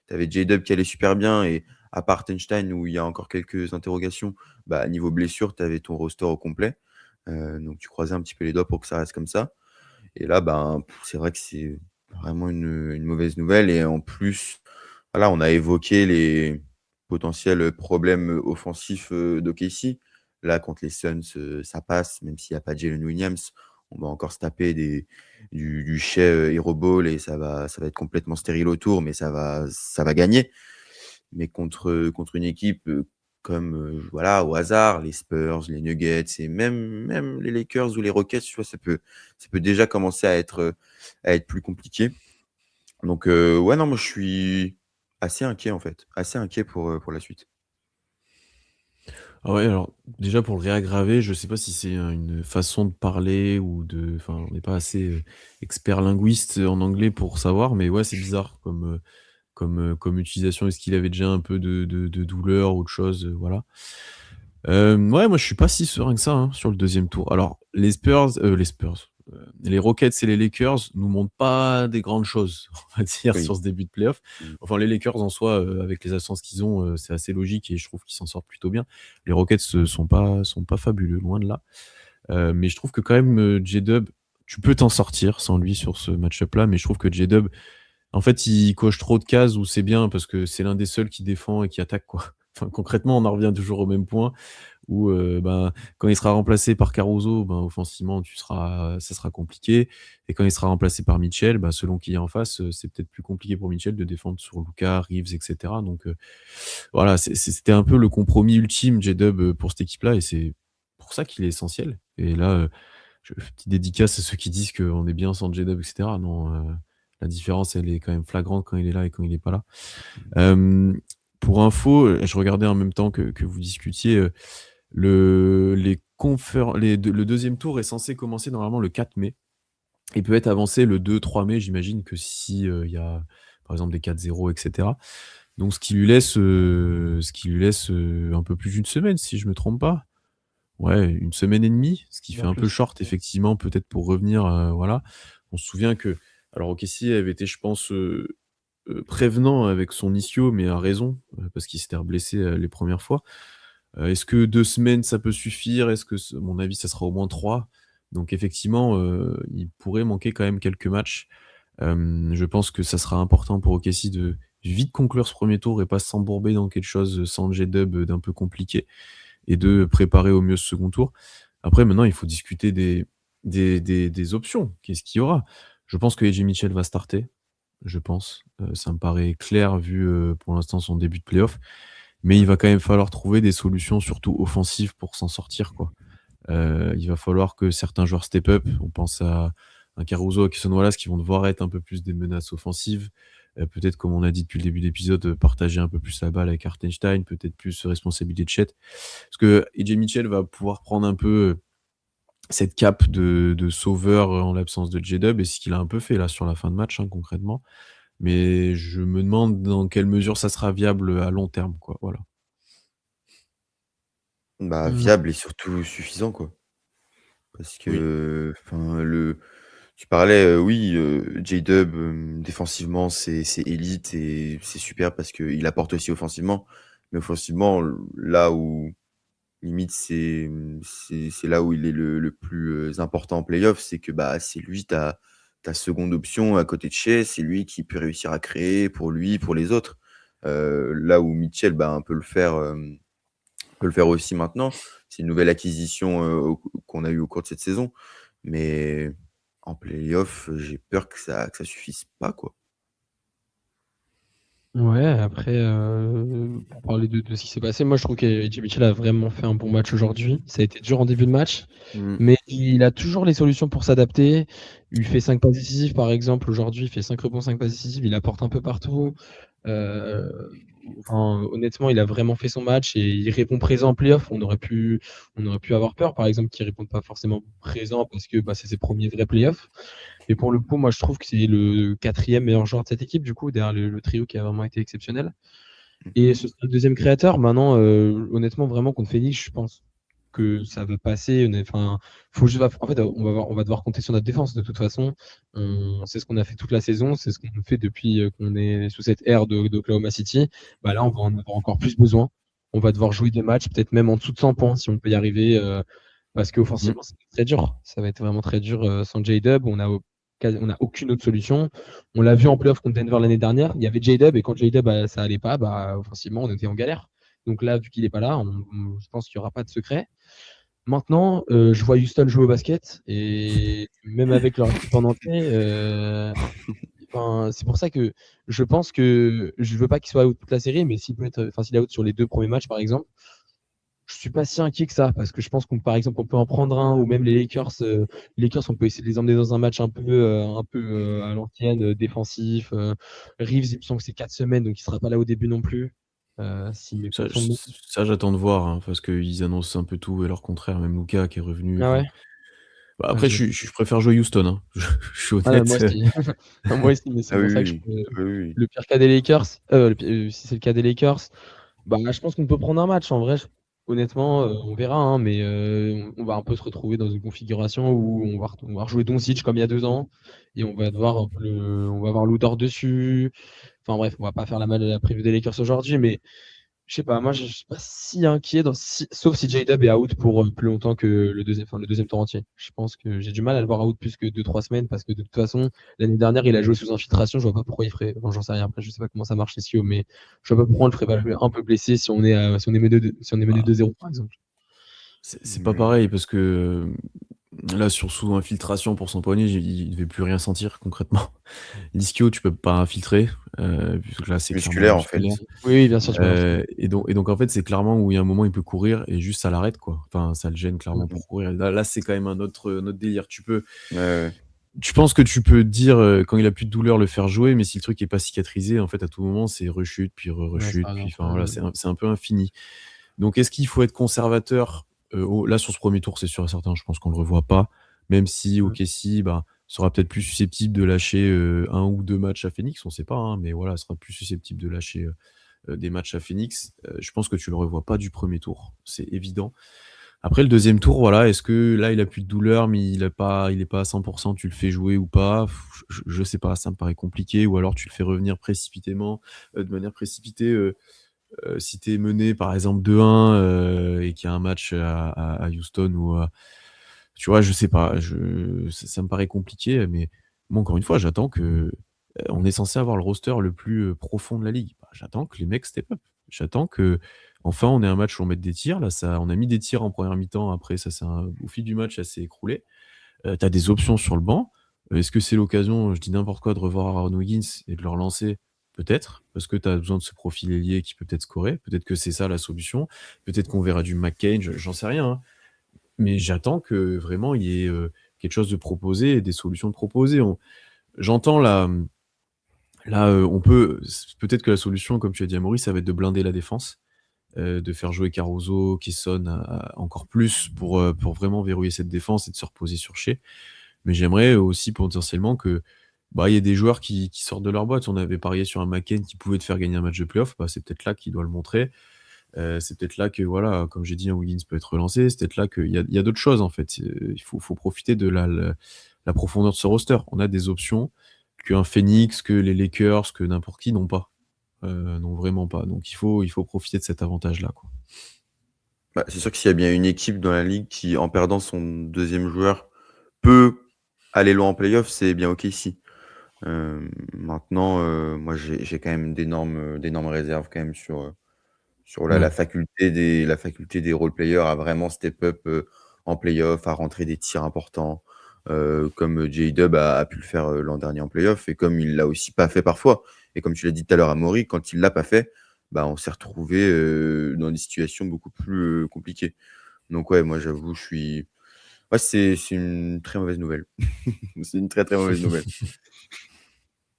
S2: tu avais J-Dub qui allait super bien et à part Einstein où il y a encore quelques interrogations, bah, niveau blessure, tu avais ton roster au complet. Donc tu croisais un petit peu les doigts pour que ça reste comme ça. Et là, ben, c'est vrai que c'est vraiment une mauvaise nouvelle et en plus, voilà, on a évoqué les potentiels problèmes offensifs, d'OKC. Là, contre les Suns, ça passe, même s'il y a pas Jalen Williams, on va encore se taper du Shai, Hero Ball et ça va être complètement stérile autour, mais ça va gagner. Mais contre une équipe, comme, voilà, au hasard, les Spurs, les Nuggets et même les Lakers ou les Rockets, tu vois? Ça peut déjà commencer à être plus compliqué. Donc ouais, non, moi, je suis assez inquiet, en fait, assez inquiet pour la suite.
S1: Ah ouais, alors déjà pour le réaggraver, je sais pas si c'est une façon de parler ou de enfin, on n'est pas assez, expert linguiste en anglais pour savoir, mais ouais, c'est bizarre comme utilisation. Est-ce qu'il avait déjà un peu de douleur, autre chose, voilà. Ouais, moi je suis pas si serein que ça, hein, sur le deuxième tour. Alors les Rockets et les Lakers nous montrent pas des grandes choses, on va dire,
S2: Oui.
S1: sur ce début de play-off.
S2: Mmh.
S1: Enfin, les Lakers en soi, avec les absences qu'ils ont, c'est assez logique et je trouve qu'ils s'en sortent plutôt bien. Les Rockets, sont pas fabuleux, loin de là. Mais je trouve que quand même, J-Dub, tu peux t'en sortir sans lui sur ce match-up-là, mais je trouve que J-Dub, en fait, il coche trop de cases où c'est bien parce que c'est l'un des seuls qui défend et qui attaque, quoi. Enfin, concrètement, on en revient toujours au même point où, ben, quand il sera remplacé par Caruso, ben, offensivement, ça sera compliqué et quand il sera remplacé par Mitchell, bah, selon qui est en face, c'est peut-être plus compliqué pour Mitchell de défendre sur Luka, Reeves et cetera donc voilà, c'était un peu le compromis ultime, J-Dub, pour cette équipe-là et c'est pour ça qu'il est essentiel et là, petite dédicace à ceux qui disent qu'on est bien sans J-Dub et cetera. Non, la différence, elle est quand même flagrante quand il est là et quand il est pas là. Hem, pour info, je regardais en même temps que vous discutiez, le deuxième tour est censé commencer normalement le 4 mai et peut être avancé le 2-3 mai. J'imagine que si, il y a, par exemple, des 4-0 et cetera. Donc ce qui lui laisse, un peu plus d'une semaine, si je me trompe pas. Ouais, une semaine et demie, ce qui fait
S3: Bien
S1: un peu
S3: plus.
S1: short effectivement, peut-être pour revenir, voilà. On se souvient que alors OKC avait été, je pense, prévenant avec son ischio, mais à raison, parce qu'il s'était reblessé, les premières fois. Est-ce que 2 semaines, ça peut suffire? Est-ce que à mon avis, ça sera au moins 3. Donc effectivement, il pourrait manquer quand même quelques matchs. Je pense que ça sera important pour OKC de vite conclure ce premier tour et pas s'embourber dans quelque chose, sans J-Dub, d'un peu compliqué et de préparer au mieux ce second tour. Après maintenant, il faut discuter des options. Qu'est-ce qu'il y aura? Je pense que AJ Mitchell va starter, je pense. Ça me paraît clair vu, pour l'instant son début de play-off mais il va quand même falloir trouver des solutions, surtout offensives, pour s'en sortir, quoi. Il va falloir que certains joueurs step up. On pense à un Caruso, à Cason Wallace, qui vont devoir être un peu plus des menaces offensives. Peut-être, comme on a dit depuis le début de l'épisode, partager un peu plus la balle avec Hartenstein, peut-être plus responsabilité de Chet. Parce que AJ Mitchell va pouvoir prendre un peu cette cape de sauveur en l'absence de J-Dub, et ce qu'il a un peu fait là sur la fin de match, hein, concrètement. Mais je me demande dans quelle mesure ça sera viable à long terme, quoi. Voilà.
S2: Bah,
S3: Mmh.
S2: viable et surtout suffisant, quoi. Parce
S1: Oui.
S2: que, enfin, tu parlais, oui, J-Dub, défensivement, c'est élite et c'est super parce qu'il apporte aussi offensivement. Mais offensivement, là où limite c'est là où il est le plus, important en play-off, c'est que, bah, c'est lui ta seconde option à côté de Shai. C'est lui qui peut réussir à créer pour lui, pour les autres. Là où Mitchell, bah, peut le faire aussi maintenant. C'est une nouvelle acquisition, qu'on a eue au cours de cette saison. Mais en play-off, j'ai peur que ça suffise pas, quoi.
S3: Ouais, après, pour parler de ce qui s'est passé, moi je trouve qu'AJ Mitchell a vraiment fait un bon match aujourd'hui. Ça a été dur en début de match,
S1: Mmh.
S3: mais il a toujours les solutions pour s'adapter. Il fait 5 passes décisives par exemple aujourd'hui, il fait 5 rebonds, 5 passes décisives, il apporte un peu partout. Enfin, honnêtement, il a vraiment fait son match et il répond présent en playoff. On aurait pu avoir peur, par exemple, qu'il réponde pas forcément présent parce que bah, c'est ses premiers vrais playoffs. Et pour le coup, moi, je trouve que c'est le quatrième meilleur joueur de cette équipe, du coup, derrière le trio qui a vraiment été exceptionnel.
S2: Mmh.
S3: Et ce sera le deuxième créateur. Maintenant, honnêtement, vraiment, contre Phoenix, je pense que ça va passer. Enfin, faut juste, en fait, on va devoir compter sur notre défense de toute façon. C'est ce qu'on a fait toute la saison, c'est ce qu'on fait depuis qu'on est sous cette ère d'Oklahoma City. Bah là, on va en avoir encore plus besoin. On va devoir jouer des matchs, peut-être même en dessous de 100 points si on peut y arriver. Parce
S1: Mmh.
S3: qu'offensivement, c'est très dur. Ça va être vraiment très dur sans J-Dub. On a aucune autre solution. On l'a vu en playoff contre Denver l'année dernière. Il y avait J-Dub et quand J-Dub ça allait pas, bah, offensivement, on était en galère. Donc là, vu qu'il n'est pas là, je pense qu'il n'y aura pas de secret. Maintenant, je vois Houston jouer au basket et même avec leur équipe en entier, enfin, c'est pour ça que je pense que je veux pas qu'il soit out toute la série, mais s'il est out sur les 2 premiers matchs, par exemple, je suis pas si inquiet que ça parce que je pense par exemple, on peut en prendre un ou même les Lakers, on peut essayer de les emmener dans un match un peu à l'ancienne, défensif. Reeves, il me semble que c'est 4 semaines, donc il sera pas là au début non plus. S'il met pas
S1: Ça,
S3: tout le monde.
S1: ça, j'attends de voir, hein, parce qu'ils annoncent un peu tout et leur contraire, même Luka qui est revenu.
S3: Ah
S1: Enfin,
S3: ouais?
S1: bah,
S3: Ah,
S1: après,
S3: j'ai
S1: je préfère jouer Houston, hein. Je suis
S3: Ah, moi
S1: honnête.
S3: aussi. Moi aussi, mais c'est
S2: Ah oui,
S3: pour ça que
S2: oui. Oui, oui.
S3: le pire cas des Lakers, si c'est le cas des Lakers, bah, je pense qu'on peut prendre un match. En vrai, honnêtement, on verra, hein, mais on va un peu se retrouver dans une configuration où on va rejouer Doncic comme il y a 2 ans et on va devoir on va avoir Lou Dort dessus. Enfin bref, on va pas faire la preview des Lakers aujourd'hui, mais je sais pas, moi je suis pas si inquiet sauf si J-Dub est out pour plus longtemps que le deuxième tour entier. Je pense que j'ai du mal à le voir out plus que 2-3 semaines parce que de toute façon, l'année dernière, il a joué sous infiltration. Je vois pas pourquoi il ferait. Bon, j'en sais rien. Après, je sais pas comment ça marche les CEO, mais je vois pas pourquoi on le ferait pas jouer un peu blessé si on est mené
S1: Bah,
S3: 2-0 par exemple.
S1: c'est pas
S2: Mmh.
S1: pareil parce que là, sur sous-infiltration pour son poignet, il devait plus rien sentir concrètement. L'ischio, tu peux pas infiltrer, puisque là, c'est clairement
S2: Musculaire, en fait.
S1: musculaire.
S3: Oui, oui, bien sûr, tu peux l'infiltrer.
S1: Et donc en fait, c'est clairement où il y a un moment, il peut courir et juste ça l'arrête, quoi. Enfin, ça le gêne clairement
S2: Mmh.
S1: pour courir. Là, c'est quand même un autre délire.
S2: Ouais, ouais.
S1: Je pense que tu peux dire, quand il a plus de douleur, le faire jouer, mais si le truc est pas cicatrisé, en fait, à tout moment, c'est rechute, puis
S3: Ouais, ça
S1: re-rechute,
S3: arrive un
S1: puis
S3: peu.
S1: enfin voilà, c'est un peu infini. Donc est-ce qu'il faut être conservateur? Là, sur ce premier tour, c'est sûr et certain, je pense qu'on le revoit pas, même si
S3: Mm.
S1: OKC, bah, sera peut-être plus susceptible de lâcher, 1 ou 2 matchs à Phoenix, on sait pas, hein, mais voilà, sera plus susceptible de lâcher, des matchs à Phoenix. Je pense que tu le revois pas du premier tour, c'est évident. Après le deuxième tour, voilà, est-ce que là, il a plus de douleur, mais il est pas à 100, tu le fais jouer ou pas? Je sais pas, ça me paraît compliqué, ou alors tu le fais revenir précipitément, de manière précipitée, si tu es mené par exemple 2-1, et qu'il y a un match à Houston ou tu vois? Je sais pas, ça me paraît compliqué, mais moi encore une fois, j'attends que, on est censé avoir le roster le plus, profond de la ligue. Bah, j'attends que les mecs step up. J'attends qu'enfin on ait un match où on mette des tirs. Là, ça on a mis des tirs en première mi-temps, après ça s'est au fil du match, ça s'est écroulé. Tu as des options sur le banc. Est-ce que c'est l'occasion, je dis n'importe quoi, de revoir Aaron Wiggins et de le relancer? peut-être, parce que tu as besoin de ce profil ailier qui peut peut-être scorer. Peut-être que c'est ça la solution. Peut-être qu'on verra du McCain, j'en sais rien, hein. Mais j'attends que vraiment il y ait, quelque chose de proposé et des solutions de proposées. J'entends là, on peut peut-être que la solution, comme tu as dit à Maurice, ça va être de blinder la défense, de faire jouer Caruso, Kesson encore plus pour vraiment verrouiller cette défense et de se reposer sur Shai. Mais j'aimerais aussi potentiellement que, bah, il y ait des joueurs qui sortent de leur boîte. On avait parié sur un McCain qui pouvait te faire gagner un match de play-off, bah, c'est peut-être là qu'il doit le montrer. C'est peut-être là que, voilà, comme j'ai dit, un Wiggins peut être relancé. C'est peut-être là qu'il y a d'autres choses, en fait. Il faut profiter de la profondeur de ce roster. On a des options qu'un Phoenix, que les Lakers, que n'importe qui n'ont pas. Non, vraiment pas. Donc il faut profiter de cet avantage-là, quoi.
S2: Bah, c'est sûr que s'il y a bien une équipe dans la ligue qui, en perdant son deuxième joueur, peut aller loin en playoff, c'est bien OKC. Maintenant, moi, j'ai quand même d'énormes réserves quand même sur la
S1: Ouais.
S2: faculté des role players à vraiment step up en playoff, à rentrer des tirs importants, comme J-Dub a pu le faire l'an dernier en playoff, et comme il l'a aussi pas fait parfois. Et comme tu l'as dit tout à l'heure à Maury, quand il l'a pas fait, bah, on s'est retrouvé dans des situations beaucoup plus compliquées. Donc ouais, moi j'avoue, ouais, c'est une très mauvaise nouvelle. C'est une très très mauvaise nouvelle.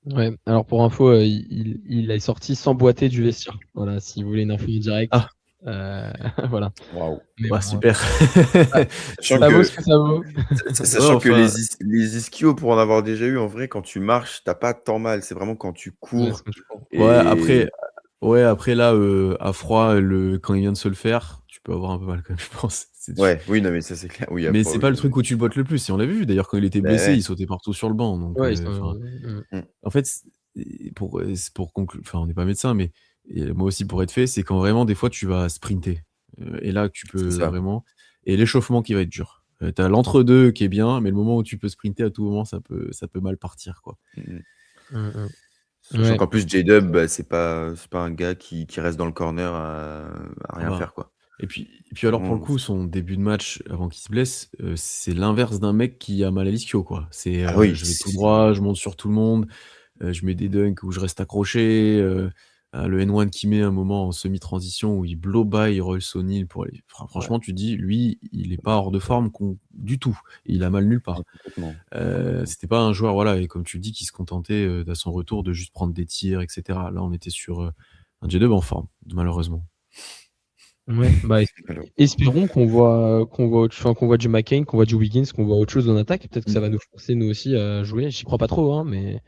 S3: Ouais, alors pour info, il est sorti sans boiter du vestiaire. Voilà, si vous voulez une info directe.
S1: Ah!
S3: Voilà.
S2: Waouh.
S3: Mais
S1: Bah,
S3: bon,
S1: super.
S2: Sachant
S3: ça vaut
S2: que
S3: ce que ça vaut.
S1: Ouais,
S2: Sachant que
S1: enfin,
S2: les ischios, pour en avoir déjà eu, en vrai, quand tu marches, t'as pas tant mal. C'est vraiment quand tu
S3: Ouais, c'est
S2: cours
S3: quand tu cours.
S1: ouais,
S2: et
S1: après là, à froid, quand il vient de se le faire, tu peux avoir un peu mal quand même, je pense. C'est sûr.
S2: ouais, oui, non, mais ça, c'est clair. Oui, à
S1: Mais
S2: froid,
S1: c'est
S2: oui,
S1: pas le
S2: non, mais
S1: truc où tu boites le plus et on l'a vu d'ailleurs quand il était
S2: bah,
S1: blessé,
S2: ouais.
S1: il sautait partout sur le banc donc
S3: Ouais, ils sont,
S1: enfin,
S2: Mmh.
S1: en fait, c'est pour conclure, enfin, on n'est pas médecin mais moi aussi pour être fait, c'est quand vraiment des fois tu vas sprinter, et là tu
S2: C'est
S1: peux
S2: ça.
S1: vraiment et l'échauffement qui va être dur. Tu as l'entre-deux qui est bien, mais le moment où tu peux sprinter à tout moment, ça peut mal partir, quoi.
S2: Mmh mh.
S3: Mmh mh.
S2: Sachant
S3: Ouais.
S2: qu'en plus, J-Dub, bah, c'est pas un gars qui reste dans le corner à
S1: Ah
S2: rien
S1: bah
S2: faire, quoi.
S1: et puis alors pour le
S2: Vraiment,
S1: coup, son début de match avant qu'il se blesse, c'est l'inverse d'un mec qui a mal à l'ischio, quoi. C'est,
S2: ah oui,
S1: je vais tout droit, je monte sur tout le monde. Je mets des dunks où je reste accroché, le N1 qu'il met un moment en semi-transition où il blow by Royce O'Neal pour aller
S2: ouais,
S1: franchement tu dis: «Lui, il est pas hors de forme du tout, il a mal nulle
S2: ouais,
S1: part».
S2: complètement, complètement.
S1: C'était pas un joueur, voilà et comme tu le dis, qui se contentait, à son retour de juste prendre des tirs et cetera. Là, on était sur, un J-Dub en forme, malheureusement.
S3: Ouais, bah,
S2: Alors,
S3: espérons qu'on voit du McCain, qu'on voit du Wiggins, qu'on voit autre chose en attaque. Peut-être que ça
S1: Mmh.
S3: va nous forcer nous aussi à jouer. J'y crois pas trop, hein, mais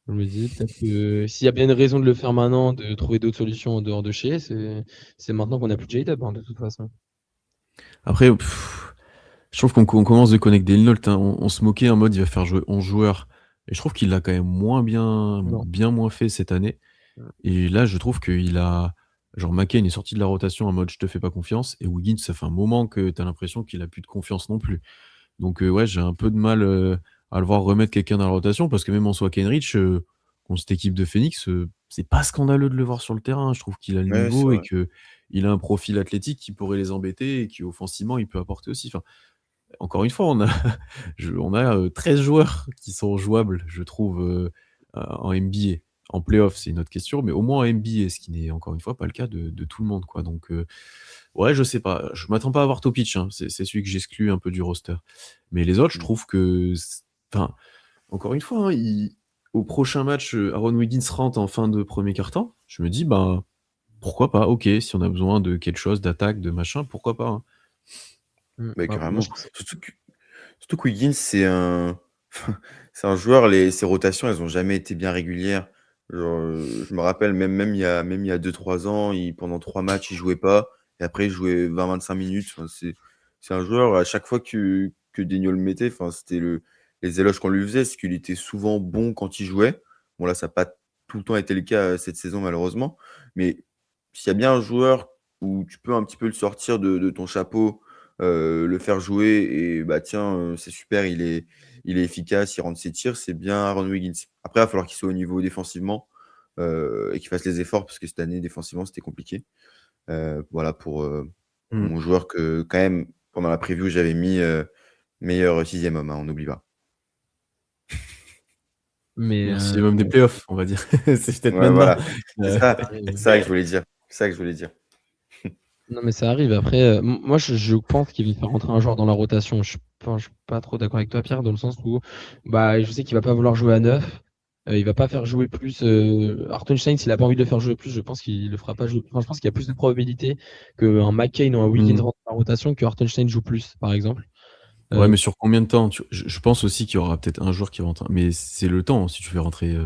S3: je me dis peut-être que s'il y a bien une raison de le faire maintenant, de trouver d'autres solutions en dehors de chez, c'est maintenant qu'on a plus de J-Dub, hein, de toute façon.
S1: Après, je trouve qu'on commence de connaître des Nolte, hein. On se moquait en mode il va faire jouer 11 joueurs et je trouve qu'il l'a quand même
S3: Non.
S1: bien moins fait cette année. Et là, je trouve qu'il a genre McCain est sorti de la rotation en mode: «Je te fais pas confiance» et Wiggins, ça fait un moment que tu as l'impression qu'il a plus de confiance non plus. Donc ouais, j'ai un peu de mal, à le voir remettre quelqu'un dans la rotation parce que même en soi Kenrich, contre cette équipe de Phoenix, c'est pas scandaleux de le voir sur le terrain. Je trouve qu'il a le
S2: ouais, c'est
S1: niveau et
S2: vrai.
S1: qu'il a un profil athlétique qui pourrait les embêter et qu'offensivement, il peut apporter aussi. Enfin, encore une fois, on a 13 joueurs qui sont jouables, je trouve, en NBA. En playoff, c'est une autre question, mais au moins en NBA, ce qui n'est encore une fois pas le cas de tout le monde, quoi. Donc, ouais, je sais pas. Je m'attends pas à voir Topic, hein. C'est celui que j'exclus un peu du roster. Mais les autres, je
S2: Mmh.
S1: trouve que enfin, encore une fois, hein, au prochain match, Aaron Wiggins rentre en fin de premier quart-temps. Je me dis: «Ben, pourquoi pas? OK, si on a besoin de quelque chose, d'attaque, de machin, pourquoi pas, hein?»
S2: Mais
S3: Bah, moi, je
S2: carrément. Surtout que Wiggins, c'est un joueur, ses rotations, elles ont jamais été bien régulières. Genre, je me rappelle même il y a 2-3 ans, pendant 3 matchs, il jouait pas et après il jouait 20-25 minutes. Enfin, c'est un joueur, à chaque fois que Daigneault le mettait, enfin, c'était les éloges qu'on lui faisait, c'est qu'il était souvent bon quand il jouait. Bon là, ça a pas tout le temps été le cas, cette saison malheureusement, mais s'il y a bien un joueur où tu peux un petit peu le sortir de ton chapeau, le faire jouer et bah, tiens, c'est super, il est efficace, il rentre ses tirs, c'est bien Aaron Wiggins. Après, il va falloir qu'il soit au niveau défensivement, et qu'il fasse les efforts parce que cette année défensivement, c'était compliqué. Voilà pour
S1: Mmh.
S2: mon joueur que quand même pendant la preview, j'avais mis, meilleur 6e homme, hein, on n'oublie pas.
S3: Mais
S1: Maximum des playoffs, on va dire. C'est peut-être
S2: Ouais,
S1: même là.
S2: voilà, c'est ça,
S3: ça
S2: c'est
S3: arrive.
S2: ça que je voulais dire. C'est ça que je voulais dire.
S3: Non, mais ça arrive. Après, moi, je pense qu'il va faire rentrer un joueur dans la rotation. Je suis pas trop d'accord avec toi, Pierre, dans le sens où bah, je sais qu'il va pas vouloir jouer à 9. Il va pas faire jouer plus. Hartenstein, s'il a pas envie de le faire jouer plus, je pense qu'il le fera pas jouer. Enfin, je pense qu'il y a plus de probabilité qu'un McCain ou un Wiggins
S1: Mmh.
S3: rentre dans la rotation que Hartenstein joue plus, par exemple.
S1: Ouais,
S3: Euh,
S1: mais sur combien de temps? Je pense aussi qu'il y aura peut-être un joueur qui rentre. Mais c'est le temps. Si tu fais rentrer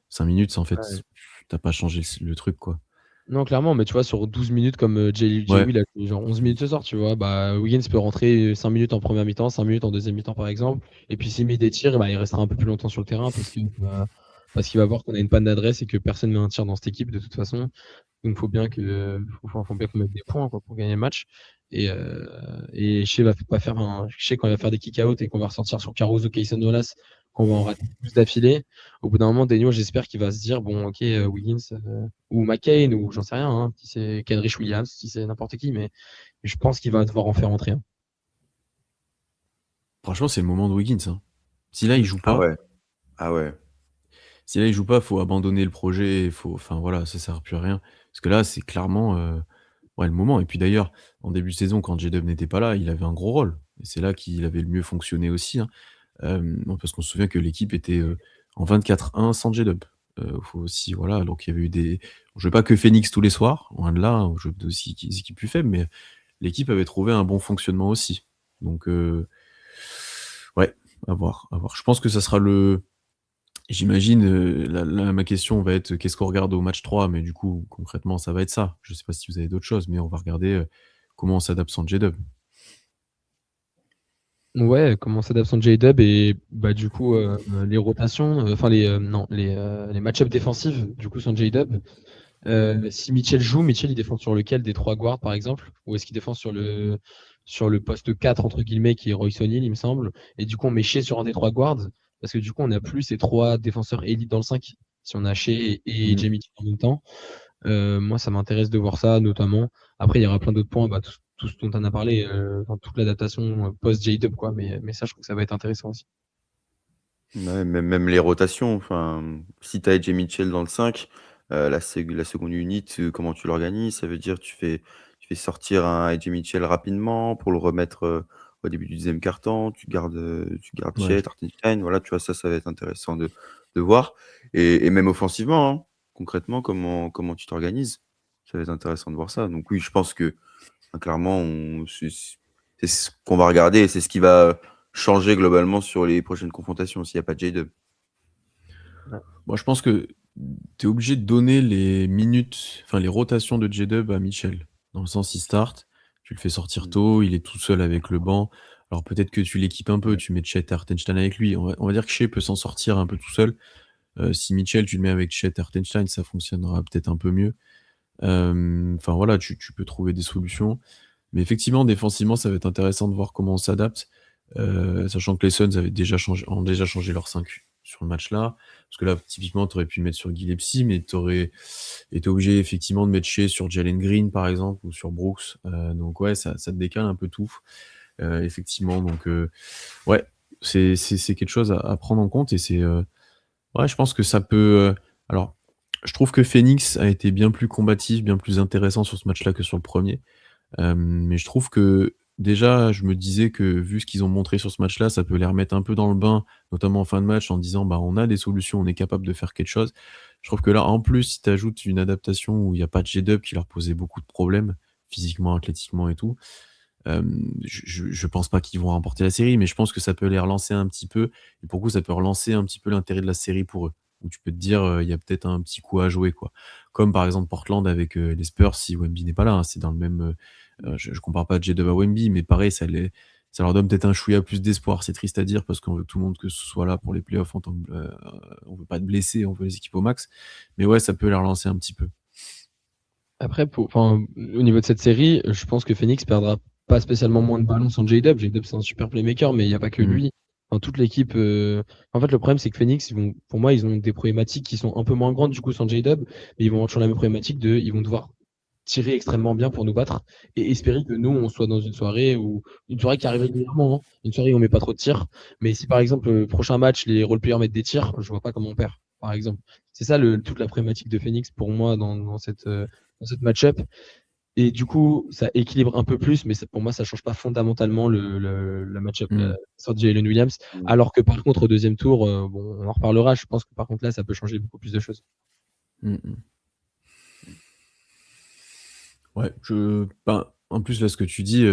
S1: 5 minutes, en fait,
S3: ouais.
S1: t'as pas changé le truc, quoi.
S3: Non, clairement, mais tu vois, sur 12 minutes, comme Jay
S1: Ouais.
S3: Will a joué genre 11 minutes ce soir, tu vois, bah, Wiggins peut rentrer 5 minutes en première mi-temps, 5 minutes en deuxième mi-temps, par exemple. Et puis, s'il met des tirs, bah, il restera un peu plus longtemps sur le terrain parce qu'il va voir qu'on a une panne d'adresse et que personne met un tir dans cette équipe de toute façon. Donc, faut bien qu'on mette des points quoi, pour gagner le match. Et Shea va pas faire Shea, quand il va faire des kick-out et qu'on va ressortir sur Caruso, Kayson Wallace, qu'on va en rater plus d'affilée. Au bout d'un moment, Daniel, j'espère qu'il va se dire bon, ok, Wiggins ou McCain ou j'en sais rien, hein, si c'est Kenrich Williams, si c'est n'importe qui, mais je pense qu'il va devoir en faire entrer un.
S1: Franchement, c'est le moment de Wiggins, hein. Si là, il
S3: Mm.
S1: joue
S2: Ah
S1: pas,
S2: ouais, ah ouais.
S1: si là, il joue pas, faut abandonner le projet. Enfin, voilà, ça sert plus à rien. Parce que là, c'est clairement ouais, le moment. Et puis d'ailleurs, en début de saison, quand J-Dub n'était pas là, il avait un gros rôle. Et c'est là qu'il avait le mieux fonctionné aussi, hein. Parce qu'on se souvient que l'équipe était en 24-1 sans J-Dub. Faut aussi, voilà, donc il y avait eu des. On jouait pas que Phoenix tous les soirs, loin de là, on jouait aussi des équipes plus faibles, mais l'équipe avait trouvé un bon fonctionnement aussi. Donc, ouais, à voir, à voir. Je pense que ça sera le. J'imagine, là, ma question va être qu'est-ce qu'on regarde au match 3, mais du coup, concrètement, ça va être ça. Je sais pas si vous avez d'autres choses, mais on va regarder comment on s'adapte sans J-Dub.
S3: Ouais, comment s'adapte son J-Dub et bah du coup les rotations, enfin les non les match-ups défensifs du coup sans J-Dub. Si Mitchell joue, Mitchell il défend sur lequel des trois guards par exemple? Ou est-ce qu'il défend sur le poste 4 entre guillemets qui est Royce O'Neal il me semble? Et du coup on met Shea sur un des trois guards parce que du coup on n'a plus ces trois défenseurs élites dans le 5 si on a Shea et
S1: Mm.
S3: Jamie Mitchell en même temps. Moi ça m'intéresse de voir ça notamment. Après il y aura plein d'autres points, bah, tout ce dont on a parlé, dans toute l'adaptation post J-Dub quoi, mais ça je trouve que ça va être intéressant aussi.
S2: Ouais, même les rotations, enfin, si tu as AJ Mitchell dans le 5, la seconde unit, comment tu l'organises? Ça veut dire tu fais sortir un AJ Mitchell rapidement pour le remettre, au début du deuxième quart-temps, tu gardes
S1: Ouais.
S2: Chet, Hartenstein, voilà, tu vois? Ça va être intéressant de voir et même offensivement, hein, concrètement, comment tu t'organises? Ça va être intéressant de voir ça. Donc oui, je pense que, clairement, c'est ce qu'on va regarder et c'est ce qui va changer globalement sur les prochaines confrontations s'il y a pas J-Dub.
S3: Ouais.
S1: Moi, je pense que tu es obligé de donner les minutes, enfin les rotations de J-Dub à Mitchell. Dans le sens, il start, tu le fais sortir
S2: Mmh.
S1: tôt, il est tout seul avec le banc. Alors peut-être que tu l'équipes un peu,
S2: Ouais.
S1: tu mets Chet et Hartenstein avec lui. On va dire que Shea peut s'en sortir un peu tout seul. Si Mitchell, tu le mets avec Chet et Hartenstein, ça fonctionnera peut-être un peu mieux. Enfin voilà, tu peux trouver des solutions. Mais effectivement, défensivement, ça va être intéressant de voir comment on s'adapte. Sachant que les Suns ont déjà changé leur 5 sur le match-là. Parce que là, typiquement, tu aurais pu mettre sur Gillespie, mais tu aurais été obligé effectivement de mettre Shea sur Jalen Green, par exemple, ou sur Brooks. Donc ouais, ça te décale un peu tout. Effectivement, donc ouais, c'est quelque chose à prendre en compte. Et c'est ouais, je pense que ça peut. Alors, je trouve que Phoenix a été bien plus combatif, bien plus intéressant sur ce match-là que sur le premier. Mais je trouve que déjà, je me disais que vu ce qu'ils ont montré sur ce match-là, ça peut les remettre un peu dans le bain, notamment en fin de match, en disant bah, on a des solutions, on est capable de faire quelque chose. Je trouve que là, en plus, si tu ajoutes une adaptation où il n'y a pas de J-Dub qui leur posait beaucoup de problèmes, physiquement, athlétiquement et tout, je pense pas qu'ils vont remporter la série, mais je pense que ça peut les relancer un petit peu. Et pour coup, ça peut relancer un petit peu l'intérêt de la série pour eux. Où tu peux te dire, il y a peut-être un petit coup à jouer, quoi. Comme par exemple Portland avec les Spurs, si Wemby n'est pas là, hein, c'est dans le même. Je compare pas J-Dub à Wemby, mais pareil, ça leur donne peut-être un chouïa plus d'espoir. C'est triste à dire parce qu'on veut que tout le monde que ce soit là pour les playoffs en tant que, on veut pas de blessés, on veut les équipes au max. Mais ouais, ça peut les relancer un petit peu.
S3: Après, enfin, au niveau de cette série, je pense que Phoenix perdra pas spécialement moins de ballons sans J-Dub. J-Dub, c'est un super playmaker, mais il n'y a pas que
S1: Mm.
S3: lui. Enfin, toute l'équipe. En fait, le problème, c'est que Phoenix, pour moi, ils ont des problématiques qui sont un peu moins grandes du coup sans J-Dub, mais ils vont avoir toujours la même problématique ils vont devoir tirer extrêmement bien pour nous battre et espérer que nous, on soit dans une soirée qui arrive régulièrement, hein, une soirée où on met pas trop de tirs. Mais si par exemple, le prochain match, les role-players mettent des tirs, je vois pas comment on perd, par exemple. C'est ça toute la problématique de Phoenix pour moi dans cette match-up. Et du coup, ça équilibre un peu plus, mais pour moi, ça change pas fondamentalement la match-up,
S1: Mmh.
S3: la sortie de Jalen Williams.
S2: Mmh.
S3: Alors que par contre, au deuxième tour, bon, on en reparlera. Je pense que par contre, là, ça peut changer beaucoup plus de choses.
S1: Mmh mh. Ouais, en plus, là, ce que tu dis,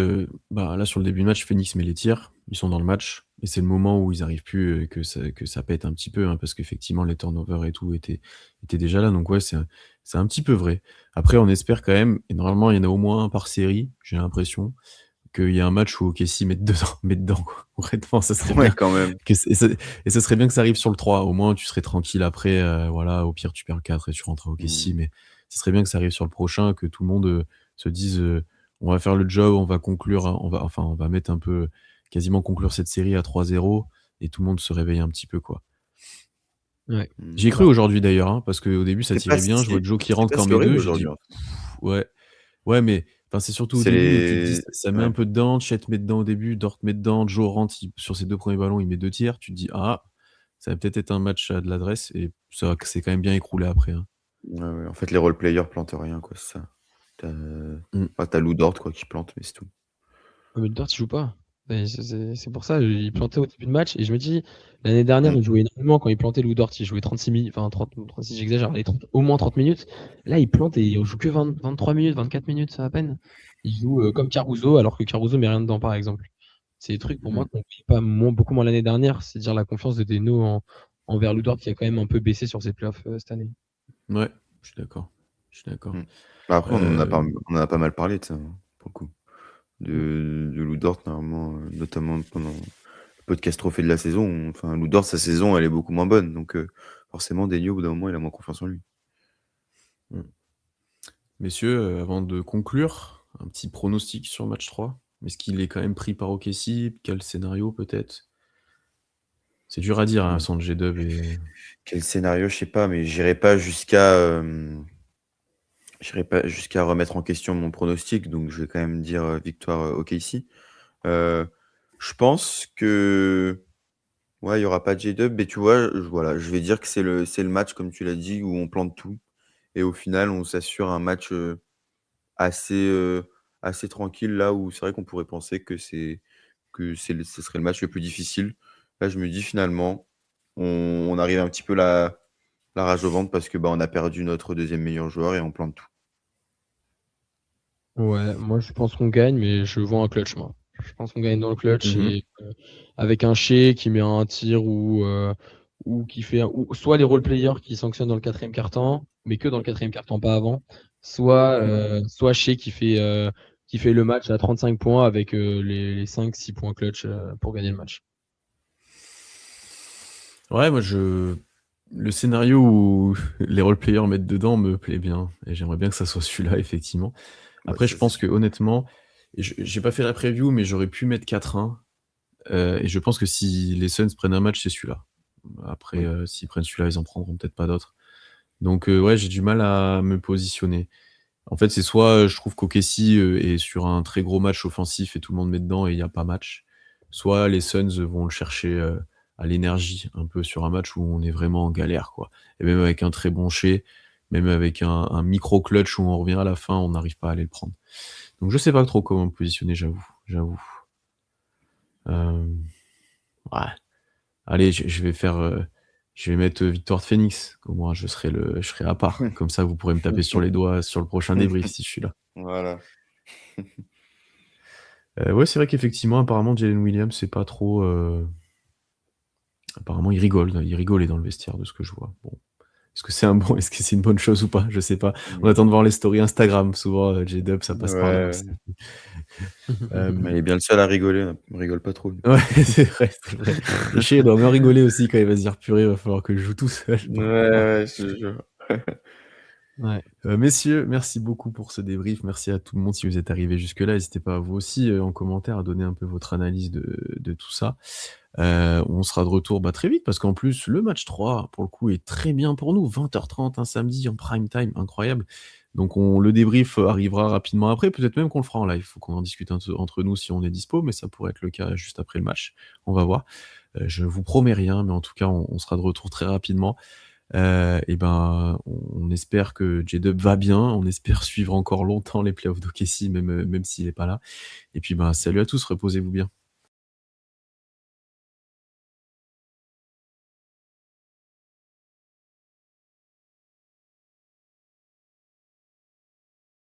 S1: là, sur le début de match, Phoenix met les tirs, ils sont dans le match et c'est le moment où ils arrivent plus, que ça pète un petit peu, hein, parce qu'effectivement les turnovers et tout étaient déjà là, donc ouais, c'est un petit peu vrai. Après, on espère quand même et normalement, il y en a au moins un par série, j'ai l'impression, qu'il y a un match où OKC mette dedans mette dedans, quoi. Concrètement, ça serait
S2: Ouais,
S1: bien
S2: quand même.
S1: que c et ça serait bien que ça arrive sur le 3. Au moins, tu serais tranquille après, voilà, au pire, tu perds le 4 et tu rentres à OKC,
S2: Mmh.
S1: mais ce serait bien que ça arrive sur le prochain, que tout le monde, se dise, «On va faire le job, on va conclure, on va mettre un peu quasiment conclure cette série à 3-0» et tout le monde se réveille un petit peu, quoi.
S3: Ouais.
S2: Mmh.
S1: J'y ai cru aujourd'hui d'ailleurs, hein, parce qu'au début, ça
S2: C'est pas
S1: tirait bien. Je vois
S2: si
S1: Joe qui
S2: c'est
S1: rentre
S2: pas
S1: quand
S2: si
S1: met 2,
S2: horrible
S1: j'ai
S2: aujourd'hui,
S1: dit:
S2: en fait.
S1: «Ouais». Ouais, mais enfin, c'est surtout au
S2: C'est
S1: début où tu te dis:
S2: les
S1: «Ça met un
S2: ouais.
S1: peu dedans», Chet met dedans au début, Dort met dedans, Joe rentre, sur ses 2 premiers ballons, il met 2 tirs. Tu te dis: «Ah, ça va peut-être être un match à de l'adresse» et ça s'est quand même bien écroulé après, hein.
S2: Ouais, ouais, en fait, les role players plantent rien, quoi, c'est ça. Tu
S1: Mmh.
S2: tu Lou Dort, quoi, qui plante, mais c'est tout.
S3: Ah mais Dort, il joue pas. Et c'est pour ça, il plantait au début de match et je me dis, l'année dernière,
S2: Mmh.
S3: il jouait énormément quand il plantait Lou Dort, il jouait 36 minutes, enfin 30, 36, j'exagère, allez, au moins 30 minutes. Là, il plante et on joue que 23 minutes, 24 minutes à peine. Il joue comme Caruso, alors que Caruso met rien dedans, par exemple. C'est des trucs pour moi
S2: Mmh.
S3: qu'on ne pas beaucoup moins l'année dernière, c'est dire la confiance de Deno envers Lou Dort qui a quand même un peu baissé sur ses playoffs cette année.
S1: Ouais, je suis d'accord. Je suis d'accord.
S2: Mmh. Bah, après,
S1: Heu,
S2: on en a pas mal parlé de ça, hein, pour le coup. De Lou Dort, normalement, notamment pendant le podcast trophée de la saison. Enfin, Lou Dort, sa saison, elle est beaucoup moins bonne, donc forcément, Daigneault, au bout d'un moment, il a moins confiance en lui.
S1: mmh. Messieurs, avant de conclure, un petit pronostic sur le match 3. Est-ce qu'il est quand même pris par OKC? Quel scénario peut-être? C'est dur à dire, hein,
S2: Mmh.
S1: sans J-Dub et
S2: Quel scénario? Je sais pas, mais j'irai pas jusqu'à remettre en question mon pronostic, donc je vais quand même dire, victoire, OKC. Heu, je pense que ouais, il y aura pas de J-Dub, mais tu vois, voilà, je vais dire que c'est le match, comme tu l'as dit, où on plante tout et au final, on s'assure un match, assez, assez tranquille, là où c'est vrai qu'on pourrait penser ce serait le match le plus difficile. Là, je me dis finalement, on arrive un petit peu la rage au ventre parce que, bah, on a perdu notre deuxième meilleur joueur et on plante tout.
S3: Ouais, moi je pense qu'on gagne, mais je vois un clutch, moi. Je pense qu'on gagne dans le clutch
S1: mmh.
S3: et avec un Shea qui met un tir ou qui fait ou soit les role players qui sanctionnent dans le quatrième quart-temps, mais que dans le quatrième quart-temps, pas avant, soit Shea qui fait le match à 35 points avec les 5-6 points clutch pour gagner le match.
S1: Ouais, moi le scénario où les role players mettent dedans me plaît bien et j'aimerais bien que ça soit celui-là effectivement.
S2: Bah,
S1: Après je
S2: ça, c'est
S1: pense que
S2: sûr.
S1: honnêtement et j'ai pas fait la preview mais j'aurais pu mettre 4-1, et je pense que si les Suns prennent un match, c'est celui-là. Après,
S2: Oui.
S1: s'ils prennent celui-là, ils en prendront peut-être pas d'autres. Donc ouais, j'ai du mal à me positionner. En fait, c'est soit, je trouve qu'OKC, est sur un très gros match offensif et tout le monde met dedans et il y a pas match. Soit les Suns, vont le chercher, à l'énergie, un peu sur un match où on est vraiment en galère, quoi. Et même avec un très bon Shea, même avec un micro clutch où on revient à la fin, on n'arrive pas à aller le prendre. Donc je sais pas trop comment me positionner, j'avoue. Hem, ouais, allez, je vais mettre, victoire de Phoenix. Au moins je serai à part. Comme ça, vous pourrez me taper sur les doigts sur le prochain débrief si je suis là.
S2: Voilà.
S1: Ouais, c'est vrai qu'effectivement, apparemment, Jalen Williams, c'est pas trop, apparemment, il rigolait dans le vestiaire de ce que je vois. Bon, est-ce que c'est une bonne chose ou pas? Je sais pas. On
S2: Mmh.
S1: attend de voir les stories Instagram. Souvent, J-Dub, ça
S2: Ouais,
S1: passe par là
S2: ouais.
S1: aussi. Hem,
S2: Mais il est bien le seul à rigoler, hein. On rigole pas trop, nous.
S1: ouais, c'est vrai, c'est vrai. Et Shea, il doit bien rigoler aussi quand il va se dire: «Purée, il va falloir que je joue tout seul
S2: Ouais,
S1: pendant un mois».
S2: ouais, je te jure.
S3: Ouais.
S1: Messieurs, merci beaucoup pour ce débrief. Merci à tout le monde si vous êtes arrivés jusque-là. N'hésitez pas, vous aussi, en commentaire, à donner un peu votre analyse de tout ça. On sera de retour, très vite parce qu'en plus, le match 3 pour le coup, est très bien pour nous. 20h30 un samedi en prime time, incroyable. Donc le débrief arrivera rapidement après, peut-être même qu'on le fera en live. Il faut qu'on en discute entre nous si on est dispo, mais ça pourrait être le cas juste après le match. On va voir. Je vous promets rien, mais en tout cas, on sera de retour très rapidement. Et ben, on espère que J-Dub va bien. On espère suivre encore longtemps les playoffs d'OKC, même s'il n'est pas là. Et puis, ben, salut à tous, reposez-vous bien.